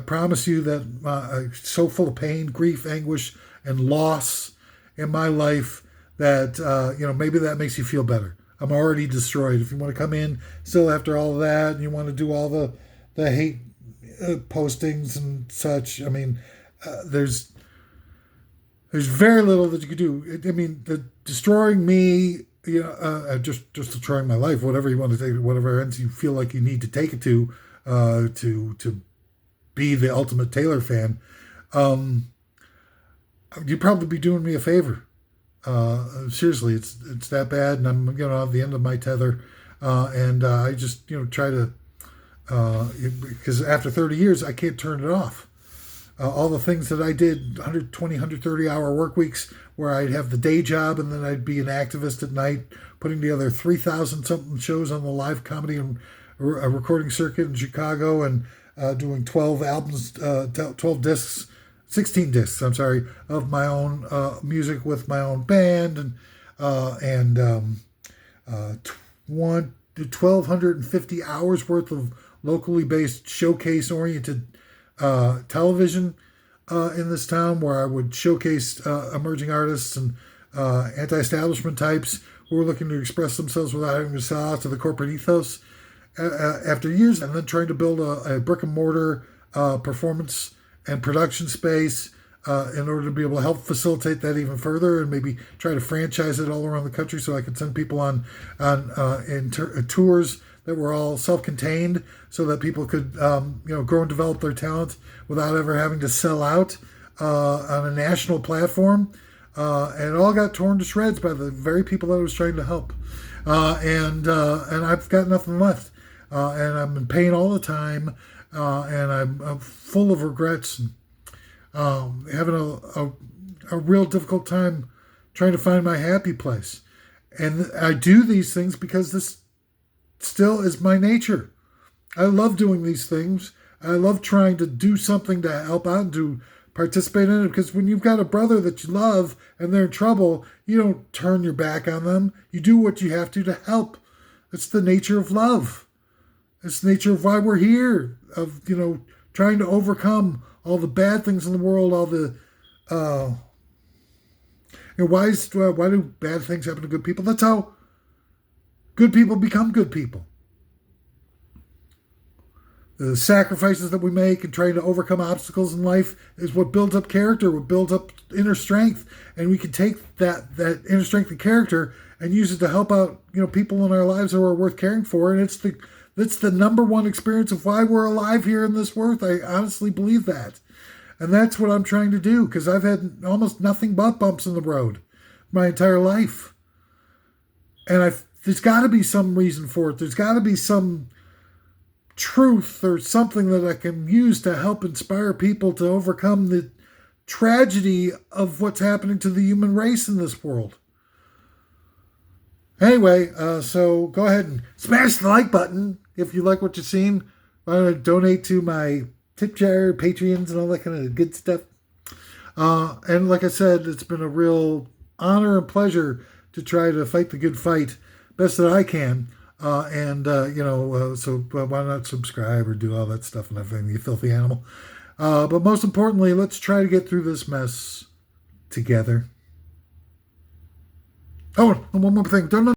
promise you that I'm so full of pain, grief, anguish, and loss in my life that maybe that makes you feel better. I'm already destroyed. If you want to come in still after all of that, and you want to do all the hate postings and such, I mean, there's very little that you could do. The destroying me, just destroying my life, whatever you want to take, whatever ends you feel like you need to take it to be the ultimate Taylor fan, you'd probably be doing me a favor. Seriously, it's that bad, and I'm at the end of my tether, and I just try to, because after 30 years I can't turn it off. All the things that I did, 120, 130 hour work weeks, where I'd have the day job and then I'd be an activist at night, putting together 3,000 something shows on the live comedy and recording circuit in Chicago, and doing 12 albums, 12 discs, 16 discs, I'm sorry, of my own music with my own band, and 1,250 hours worth of locally based showcase oriented television in this town, where I would showcase emerging artists and anti-establishment types who were looking to express themselves without having to sell out to the corporate ethos. After years, and then trying to build a brick and mortar performance and production space in order to be able to help facilitate that even further, and maybe try to franchise it all around the country so I could send people on tours that were all self-contained, so that people could grow and develop their talent without ever having to sell out on a national platform. And it all got torn to shreds by the very people that I was trying to help. And I've got nothing left. And I'm in pain all the time, and I'm full of regrets, and having a real difficult time trying to find my happy place. And I do these things because this still is my nature. I love doing these things. I love trying to do something to help out and to participate in it, because when you've got a brother that you love and they're in trouble, you don't turn your back on them. You do what you have to help. It's the nature of love. It's the nature of why we're here, of, trying to overcome all the bad things in the world, all the, why do bad things happen to good people? That's how good people become good people. The sacrifices that we make and trying to overcome obstacles in life is what builds up character, what builds up inner strength. And we can take that inner strength and character and use it to help out, people in our lives who are worth caring for. And that's the number one experience of why we're alive here in this world. I honestly believe that. And that's what I'm trying to do, because I've had almost nothing but bumps in the road my entire life. And there's got to be some reason for it. There's got to be some truth or something that I can use to help inspire people to overcome the tragedy of what's happening to the human race in this world. Anyway, so go ahead and smash the like button if you like what you've seen. Donate to my tip jar, Patreons, and all that kind of good stuff. And like I said, it's been a real honor and pleasure to try to fight the good fight best that I can. So why not subscribe or do all that stuff and everything, you filthy animal. But most importantly, let's try to get through this mess together. Oh, and one more thing.